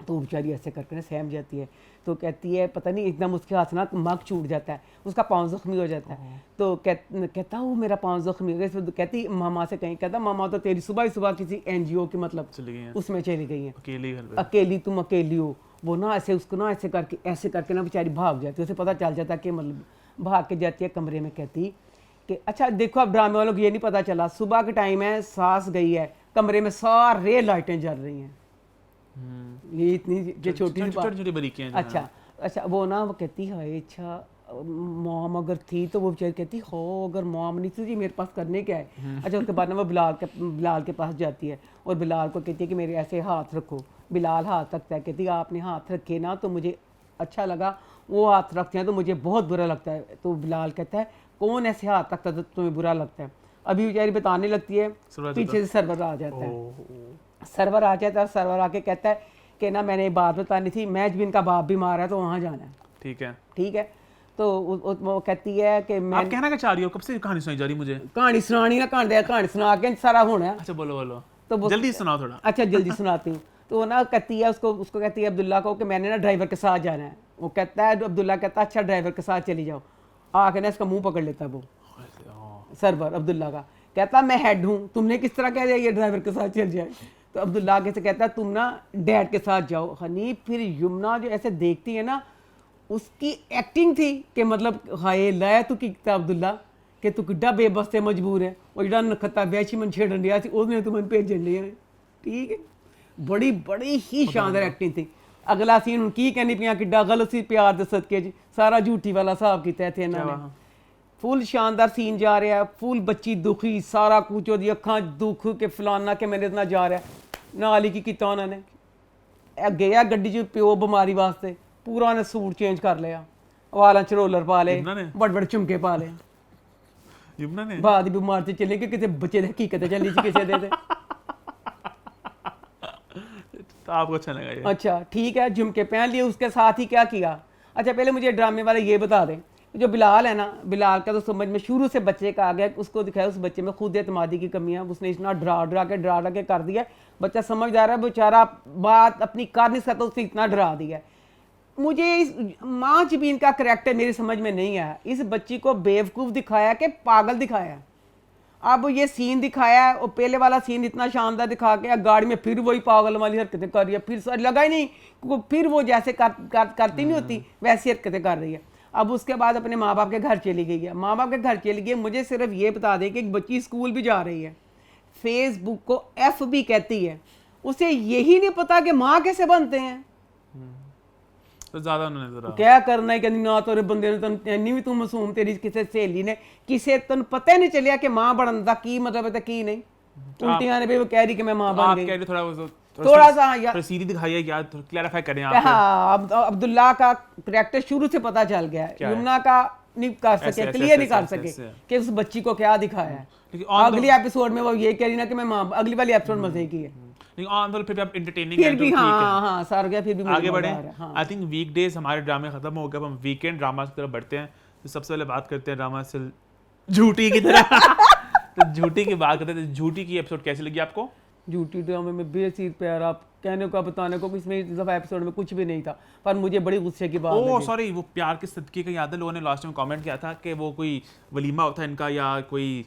तो बेचारी ऐसे करके ना सहम जाती है। तो कहती है पता नहीं एकदम उसके हाथ ना मग छूट जाता है, उसका पाँव जख्मी हो जाता है। तो कहता वो मेरा पाँव जख्मी हो गया। तो कहती मामा से कहीं, कहता मामा तो तेरी सुबह ही सुबह किसी NGO की मतलब उसमें चली गई है, अकेली तुम अकेली हो। वो ना ऐसे उसको ना ऐसे करके ना बेचारी भाग जाती है। उसे पता चल जाता है कि मतलब भाग के जाती है कमरे में। कहती कि अच्छा देखो, अब ड्रामे वालों को ये नहीं पता चला, सुबह के टाइम है, सास गई है, कमरे में सारे लाइटें जल रही हैं। ये इतनी ये छोटी
बारीकी हैं।
अच्छा, वो ना वो कहती है अच्छा मॉम अगर थी तो वो बेचारी कहती हो अगर मॉम नहीं थी जी मेरे पास करने क्या है। अच्छा, उसके बाद ना वो बिलाल के पास जाती है और बिलाल को कहती है कि मेरे ऐसे हाथ रखो, बिलाल हाथ रखता है, कहती है आपने हाथ रखे ना तो मुझे अच्छा लगा, वो हाथ रखते हैं तो मुझे बहुत बुरा लगता है। तो बिलाल कहता है कौन ऐसे हाथ रखता है तो तुम्हें बुरा लगता है? अभी बेचारी बताने लगती है, पीछे से सरवर आ जाता है। सरवर आ जाता है और सरवर आके कहता है कि ना मैंने बात बतानी थी, मैं जब इनका बाप बीमार है तो वहाँ जाना है।
ठीक है,
ठीक है, तो वो कहती है कि मैं
आप कहना क्या चाह रही हो? कब से कहानी सुनाई जा रही मुझे?
कहानी सुनानी ना, कहानी सुना के सारा होना है।
अच्छा बोलो बोलो,
तो वो
जल्दी सुनाओ थोड़ा।
अच्छा जल्दी सुनाती हूँ। तो वो ना कहती है उसको कहती है अब्दुल्ला को कि मैंने ना ड्राइवर के साथ जाना है। वो कहता है, अब्दुल्ला कहता है अच्छा ड्राइवर के साथ चली जाओ। आके ना इसका मुंह पकड़ लेता है वो सरवर अब्दुल्ला का, कहता मैं हेड हूँ, तुमने किस तरह कह दिया ये ड्राइवर के साथ चल जाए? तो अब्दुल्ला आगे से कहता है तुम ना डैड के साथ जाओ। हनी फिर यमुना जो ऐसे देखती है ना, उसकी एक्टिंग थी कि मतलब हाय लाया तू किता अब्दुल्ला कि तू किड्डा बेबस ते मजबूर है, और जिहड़ा नखता वैशी मन छेड़न दिया सी उसने तुम्हें भेजन लिया है। ठीक है, बड़ी बड़ी ही शानदार एक्टिंग थी। अगला सीन हूँ की कहनी पिया किड्डा गलत सी प्यार दे सदके च सारा झूठी वाला हिसाब किया थे इन्होंने। फुल शानदार सीन जा रहा है, फुल बच्ची दुखी, सारा कुछ ओदी अखां दुख के फलाना के मेरे इतना जा रहा है। नाल ही की किता उन्होंने गया गड्डी च प्यो बीमारी वास्ते पूरा ने सूट चेंज कर लिया, वालां च रोलर पा ले, बड़े बड़े झुमके पा ले।
यमुना ने
बाद बीमार से चले कि किसी बच्चे की हकीकत चली सी किसी दे
तो आपको अच्छा लगा ये?
अच्छा ठीक है, झुमके पहन लिए। उसके साथ ही क्या किया? अच्छा पहले मुझे ड्रामे वाले ये बता दें, जो बिलाल है ना, बिलाल का तो समझ में शुरू से बच्चे का आ गया, उसको दिखाया उस बच्चे में खुद एतमादी की कमियां, उसने इतना डरा के कर दिया। बच्चा समझदार है बेचारा, बात अपनी कर नहीं सकता, उसने इतना डरा दिया। मुझे इस माँ जबीन का करैक्टर मेरी समझ में नहीं आया। इस बच्ची को बेवकूफ़ दिखाया कि पागल दिखाया। अब ये सीन दिखाया है, और पहले वाला सीन इतना शानदार दिखा के गाड़ी में फिर वही पागल वाली हरकतें कर रही है, फिर लगा ही नहीं, फिर वो जैसे करती नहीं होती वैसी हरकतें कर रही है। अब उसके बाद अपने माँ बाप के घर चली गई है। माँ बाप के घर चली गई, मुझे सिर्फ ये बता दें कि एक बच्ची स्कूल भी जा रही है, फेसबुक को FB कहती है, उसे यही नहीं पता कि माँ कैसे बनते हैं।
तो ज्यादा उन्होंने जरा
क्या करना है कि ना तोरे बंदे ने तन इन्नी भी तू मासूम तेरी किसी सहेली ने किसे तन पता ही नहीं चलिया कि मां बनन दा की मतलब है की नहीं। उल्टियां ने भी वो कह रही कि मैं मां बन
आप
गई।
कह रहे
थोड़ा सा यार
थोड़ा सीधी दिखाई है क्या, क्लैरिफाई करें आप?
हाँ, अब्दुल्ला का करैक्टर शुरू से पता चल गया है, यमुना का नहीं कर सके, क्लियर नहीं कर सके कि उस बच्ची को क्या दिखाया है। अगले एपिसोड में वो ये कह रही ना कि मैं मां, अगली वाली एपिसोड मजे की है,
लेकिन ऑन द फिर भी आप एंटरटेनिंग
फिर भी हाँ सार गया, फिर भी
आगे बढ़े। आई थिंक वीकडेज हमारे ड्रामे खत्म हो गए, अब हम वीकेंड ड्रामा की तरफ बढ़ते हैं। तो सबसे पहले बात करते हैं ड्रामा से झूठी की तरह। तो झूठी की बात करते हैं, झूठी की एपिसोड कैसी लगी आपको?
झूठी ड्रामे में बेसिर प्यार, आप कहने को बताने को इसमें इस दफा एपिसोड में कुछ भी नहीं था, पर मुझे बड़ी गुस्से की बात
ओह सॉरी, वो प्यार के सदके का याद है, लोगों ने लास्ट में कमेंट किया था कि वो कोई वलीमा होता है इनका, या कोई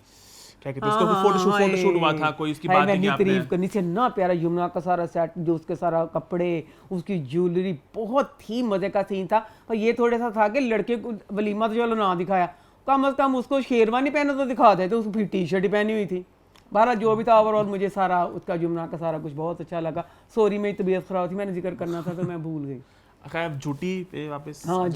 क्या कहते हैं उसको, फोटोशूट हुआ था कोई, उसकी बात नहीं आपने
तारीफ करनी से ना प्यारा। यमुना का सारा सेट, जो उसके सारा कपड़े, उसकी ज्वेलरी, बहुत ही मजे का सीन था। पर ये थोड़ा सा था कि लड़के को वलीमा तो चलो ना दिखाया, कम अज कम उसको शेरवानी पहने तो दिखा दे, तो उसको फिर टी-शर्ट ही पहनी हुई थी। बहरहाल जो भी था ओवरऑल मुझे सारा उसका यमुना का सारा कुछ बहुत अच्छा लगा। सॉरी मेरी तबीयत खराब थी, मैंने जिक्र करना था तो मैं भूल गई।
अब झूठी पे वापस।
हाँ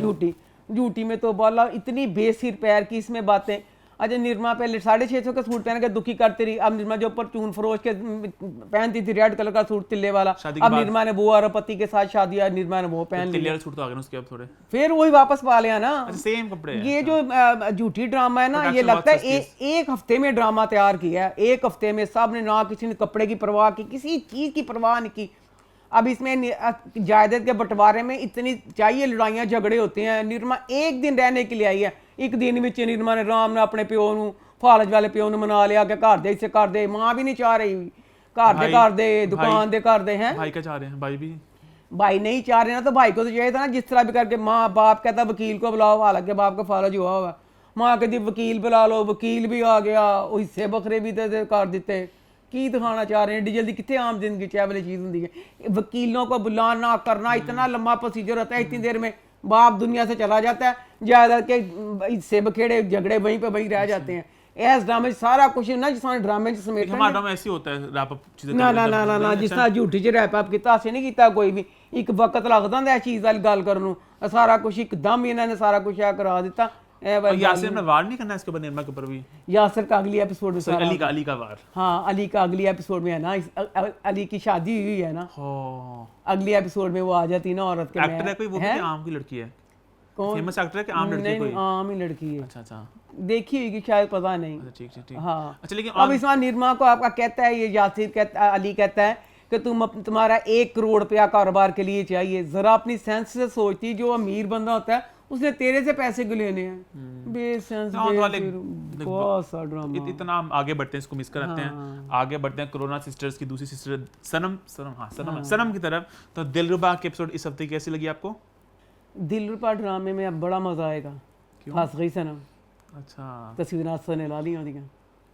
झूठी में तो बोला इतनी बेसिर पैर की इसमें बातें। अच्छा निर्मा पहले 650 का सूट पहन के दुखी करती रही, अब निर्मा जो ऊपर चून फरोश के पहनती थी रेड कलर का सूट तिल्ले वाला, अब निर्मा ने वो और पति के साथ शादी, निर्मा ने वो पहन लिया,
सूट तो आ गए उसके अब थोड़े,
फिर वही वापस पा लिया ना,
सेम कपड़े।
ये जो झूठी ड्रामा है ना, ये लगता है एक हफ्ते में ड्रामा तैयार किया है, एक हफ्ते में सब ने, ना किसी ने कपड़े की परवाह की, किसी चीज की परवाह नहीं की। अब इसमें जायदाद के बंटवारे में इतनी चाहिए लड़ाइयाँ झगड़े होते हैं। निर्मा एक दिन रहने के लिए आई है, एक दिन में निर्मा ने राम ने अपने प्यो नू, फालज वाले प्यो नू मना लिया कि घर दे इसे कर दे, माँ भी नहीं चाह रही, घर दे दुकान दे कर दे हैं।
भाई क्या चाह रहे हैं?
भाई नहीं चाह रहे ना, तो भाई को तो चाहिए था ना, जिस तरह भी करके। माँ बाप कहता वकील को बुलाओ, हालांकि बाप का फालज हुआ हुआ, माँ कहती वकील बुला लो, वकील भी आ गया, हिस्से बखरे भी दे कर दिते। की दिखाना चाह रहे हैं, जल्दी कितने आम जिंदगी चाहे वाली चीज़ होती है। वकीलों को बुलाना करना इतना लंबा प्रोसीजर होता है, इतनी देर में बाप दुनिया से चला जाता है, जायदाद के हिस्से बखेड़े झगड़े वहीं पे वहीं रह जाते हैं। इस ड्रामे सारा कुछ ना, जिस ड्रामे समेत
ऐसे होता है रैप अप चीजें
ना जिस तरह झूठी च रैप अप किया असें नहीं किया कोई भी, एक वक्त लगता होंदा इस चीज़ वाली गल करन नूं, सारा कुछ एकदम इन्होंने सारा कुछ करा दिता। ए
और
भाई
यासिर ने वार नहीं करना इसके ऊपर, निर्मा के ऊपर भी?
यासिर का अगली एपिसोड में सारा
अली का वार।
हाँ अली का अगली एपिसोड में है ना, अली की शादी हुई है ना,
हो
अगली एपिसोड में वो आ जाती है ना औरत के।
एक्टर है कोई वो भी कि आम की लड़की है?
कौन?
फेमस एक्टर है कि आम लड़की है
नहीं
कोई?
आम ही लड़की है।
अच्छा अच्छा
देखी होगी शायद, पता नहीं।
अच्छा, ठीक ठीक ठीक।
हाँ
अच्छा लेकिन
अब इसमें निर्मा को आपका कहता है, ये यासिर कहता, अली कहता है कि तुम्हारा 1 करोड़ रुपया कारोबार के लिए चाहिए। जरा अपनी सेंस से सोचती, जो अमीर बंदा होता है उसने तेरे से पैसे क्यों लेने हैं? बेसेंस बहुत सा ड्रामा।
इतना हम आगे बढ़ते हैं, इसको मिस करते हैं, आगे बढ़ते हैं कोरोना सिस्टर्स की दूसरी सिस्टर सनम की तरफ। तो दिलरुबा के एपिसोड इस हफ्ते कैसी लगी आपको?
दिलरुबा ड्रामे में अब बड़ा मजा आएगा। फंस गई सनम।
अच्छा,
तस्वीर असद ने ला ली होती हैं।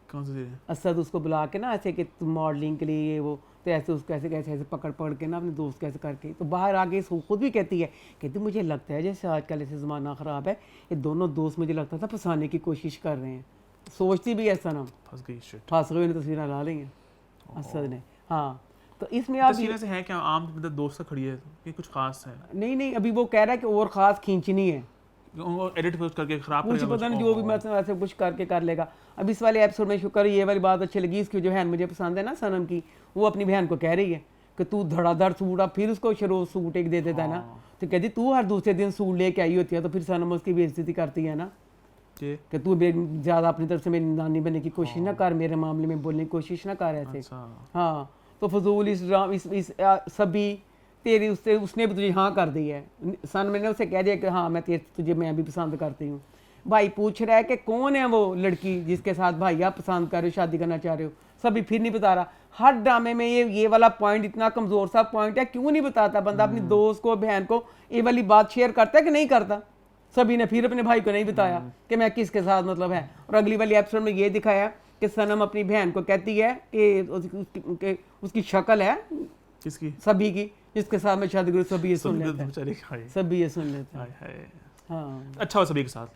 कौन सी?
असद उसको बुला के ना ऐसे कि तुम मॉडलिंग के लिए ये वो, तो ऐसे उसको ऐसे कैसे ऐसे पकड़ के ना अपने दोस्त कैसे करके, तो बाहर आके खुद भी कहती है, कहती मुझे लगता है जैसे आजकल ऐसे ज़माना ख़राब है, ये दोनों दोस्त मुझे लगता था फंसाने की कोशिश कर रहे हैं। सोचती भी है सनम,
फंस गई। शिट,
फंस गई। तस्वीरें ला ली हैं असद ने। हाँ तो इसमें आप
तस्वीरें से है क्या आम मतलब दोस्त से खड़ी है कि कुछ खास है?
नहीं अभी वो कह रहा है कि और ख़ास खींचनी है,
वो एडिट करके खराब
मुझे पता नहीं, जो भी मैं ऐसे कुछ करके कर लेगा। अब इस वाले एपिसोड में शुक्र ये वाली बात अच्छी लगी, इसकी जो बहन मुझे पसंद है ना सनम की, वो अपनी बहन को कह रही है कि तू धड़ाधड़ सूट, अब फिर उसको रोज सूट एक दे देता है ना, तो कहती तू हर दूसरे दिन सूट लेके आई होती है, तो फिर सनम उसकी बेइज्जती करती है ना कि तू ज़्यादा अपनी तरफ से मेरी नानी बनने की कोशिश ना कर, मेरे मामले में बोलने की कोशिश ना कर ऐसे। हाँ तो फजूल इस सभी तेरी उसने भी तुझे हाँ कर दी है। सन मैंने उसे कह दिया कि हाँ मैं भी पसंद करती हूँ। भाई पूछ रहा है कि कौन है वो लड़की जिसके साथ भाई आप पसंद कर रहे हो, शादी करना चाह रहे हो, सभी फिर नहीं बता रहा। हर ड्रामे में ये वाला पॉइंट इतना कमज़ोर सा पॉइंट है, क्यों नहीं बताता बंदा अपनी दोस्त को, बहन को ये वाली बात शेयर करता है कि नहीं करता? सभी ने फिर अपने भाई को नहीं बताया कि मैं किसके साथ मतलब है। और अगली वाली एपिसोड में ये दिखाया कि सनम अपनी बहन को कहती है कि उसकी शक्ल है
किसकी?
सभी की, जिसके साथ मैं शादी करूँ। सभी ये सुन लेते हैं, सभी ये सुन लेते हैं। हाँ
अच्छा हो सभी के साथ,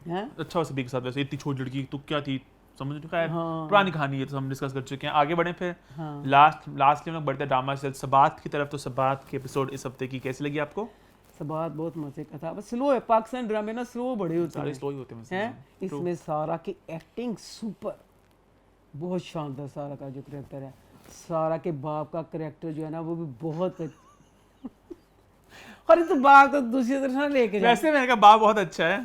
हैं?
अच्छा हो सभी के साथ। वैसे इतनी छोटी लड़की तो क्या थी समझ नहीं। खैर पुरानी कहानी है तो हम डिस्कस कर चुके हैं, आगे बढ़े फिर। लास्ट में बढ़ते ड्रामा से सबात की तरफ। तो सबात के एपिसोड इस हफ्ते की कैसी लगी आपको?
सबात बहुत मजे का था, बस स्लो है। पाकिस्तान ड्रामे ना स्लो बड़े होते हैं,
स्लो ही होते
हैं। इसमें सारा की एक्टिंग सुपर, बहुत शानदार। सारा का जो करेक्टर है, सारा के बाप का करेक्टर जो है ना वो भी बहुत अरे तो बाप तो दूसरी तरफ ना लेके जा।
वैसे मैंने कहा बाप बहुत अच्छा है।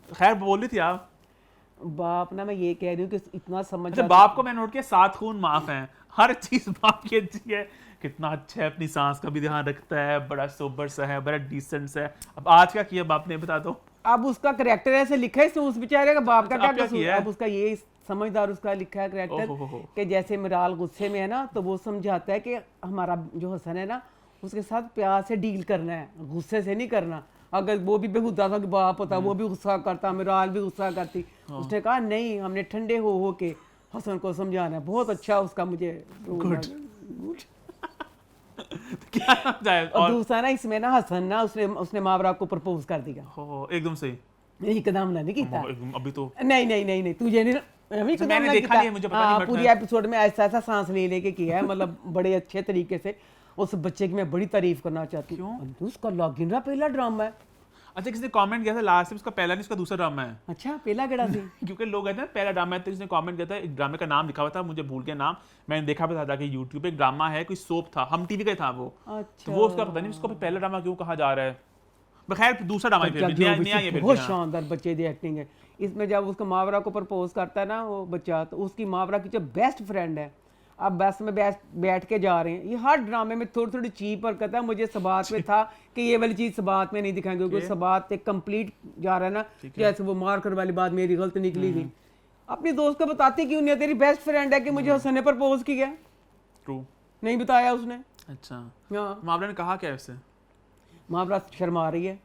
खैर बोल रही थी आप
बाप ना, मैं ये कह रही हूँ कि इतना समझ।
अच्छा, बाप को मैंने नोट किया 7 खून माफ हैं, हर चीज बाप की अच्छी है, कितना अच्छा है, अपनी सांस का भी ध्यान रखता है, बड़ा सोबर सा है, बड़ा डिसेंट सा है। अब आज क्या किया बाप ने बता दो?
अब उसका करेक्टर ऐसे लिखा है, उस बेचारे का बाप का क्या कसूर है? अब उसका ये समझदार उसका लिखा है करेक्टर कि जैसे मिराल गुस्से में है ना, तो वो समझाता है कि हमारा जो हसन है ना उसके साथ प्यार से डील करना है, गुस्से से नहीं करना। अगर वो भी बेहुदा था कि बाप होता, वो भी गुस्सा करता, मिराल भी गुस्सा करती, उसने कहा नहीं, हमने ठंडे हो के हसन को समझाना है। बहुत अच्छा उसका मुझे गुड
क्या जाए।
और दूसरा ना इसमें ना हसन ना उसने मावरा को प्रपोज कर दिया
एकदम सही,
एकदम नहीं किया
अभी तो
नहीं तुझे नहीं,
मैंने देखा नहीं, मुझे पता नहीं।
पूरी एपिसोड में ऐसा सांस ले लेके किया है, मतलब बड़े अच्छे तरीके से। उस बच्चे की मैं बड़ी तारीफ करना चाहती हूँ। उसका लॉगिन रहा पहला ड्रामा है।
अच्छा, किसने कमेंट किया था लास्ट में उसका पहला नहीं उसका दूसरा ड्रामा है?
अच्छा पहला केड़ा थी?
क्योंकि लोग कहते हैं पहला ड्रामा है, तो किसने कमेंट किया था, एक ड्रामे का नाम लिखा हुआ था, मुझे भूल गया नाम। मैंने देखा भी था कि यूट्यूब पे एक ड्रामा है, कोई सोप था, हम टीवी का था वो।
अच्छा।
तो वो उसका पता नहीं उसको पहला ड्रामा क्यों कहा जा रहा है। खैर दूसरा ड्रामा
बहुत शानदार बच्चे की एक्टिंग है इसमें। जब उसको मावरा को प्रपोज करता है ना वो बच्चा, तो उसकी मावरा की जो बेस्ट फ्रेंड है, अब बस में बैठ के जा रहे हैं। ये हर ड्रामे में थोड़ी थोड़ी चीप हरकत है। मुझे सबात में था कि ये वाली चीज सबात में नहीं दिखाएंगे, क्योंकि सबात एक कंप्लीट जा रहा है ना, जैसे वो मार कर वाली बात मेरी गलत निकली थी। अपनी दोस्त को बताती क्यों नहीं? तेरी बेस्ट फ्रेंड है कि मुझे हसन ने प्रपोज किया,
ट्रू
नहीं बताया उसने।
अच्छा
हाँ,
मावरा ने कहा क्या उससे?
मावरा शर्मा रही है।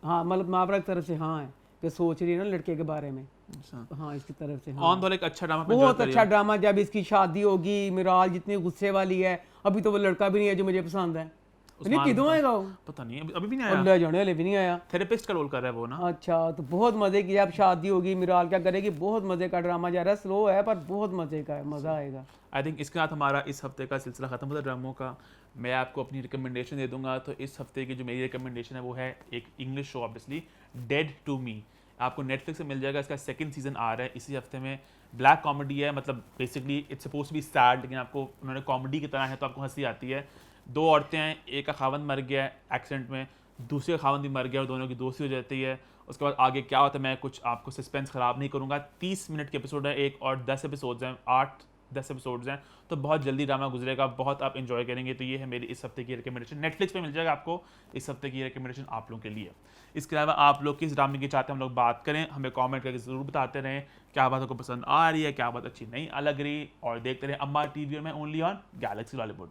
हाँ मतलब मावरा की तरफ से हाँ है कि सोच रही है ना लड़के के बारे में। हाँ इसकी तरफ से
ऑन तो एक अच्छा ड्रामा,
बहुत अच्छा ड्रामा। जब इसकी शादी होगी, मिराल जितनी गुस्से वाली है, अभी तो वो लड़का भी नहीं है जो मुझे पसंद है। नहीं किधर आएगा वो?
पता नहीं, अभी भी नहीं आया।
ले जाने वाले भी नहीं आया।
थेरेपिस्ट का रोल कर रहा है वो ना।
अच्छा तो बहुत मजे की। अब शादी होगी, मिराल क्या करेगी, बहुत मजे का ड्रामा जा रहा है। स्लो है पर बहुत मजे का है, मजा आएगा।
आई थिंक इसके साथ हमारा इस हफ्ते का सिलसिला खत्म होता है ड्रामों का। मैं आपको अपनी रिकमेंडेशन दे दूंगा। तो इस हफ्ते की जो मेरी रिकमेंडेशन है वो है एक English show, obviously, dead to me. आपको नेटफ्लिक्स पे मिल जाएगा। इसका सेकंड सीजन आ रहा है इसी हफ्ते में। ब्लैक कॉमेडी है, मतलब basically it's suppose to be sad, लेकिन आपको उन्होंने कॉमेडी की तरह है तो आपको हंसी आती है। दो औरतें हैं, एक का खावंद मर गया है एक्सीडेंट में, दूसरे का खावंद भी मर गया और दोनों की दोस्ती हो जाती है। उसके बाद आगे क्या होता है मैं कुछ आपको सस्पेंस ख़राब नहीं करूँगा। 30 मिनट के एपिसोड है एक, और 10 एपिसोड्स हैं, 8-10 एपिसोड्स हैं, तो बहुत जल्दी ड्रामा गुजरेगा, बहुत आप इंजॉय करेंगे। तो ये है मेरी इस हफ्ते की रिकमेंडेशन। नेटफ्लिक्स पे मिल जाएगा आपको इस हफ्ते की रिकमेंडेशन आप लोगों के लिए। इसके अलावा आप लोग किस ड्रामे की चाहते हैं हम लोग बात करें, हमें कमेंट करके ज़रूर बताते रहें। क्या बात आपको पसंद आ रही है, क्या बात अच्छी नहीं लग रही, और देखते रहें अम्मा टीवी में ओनली ऑन गैलेक्सी बॉलीवुड।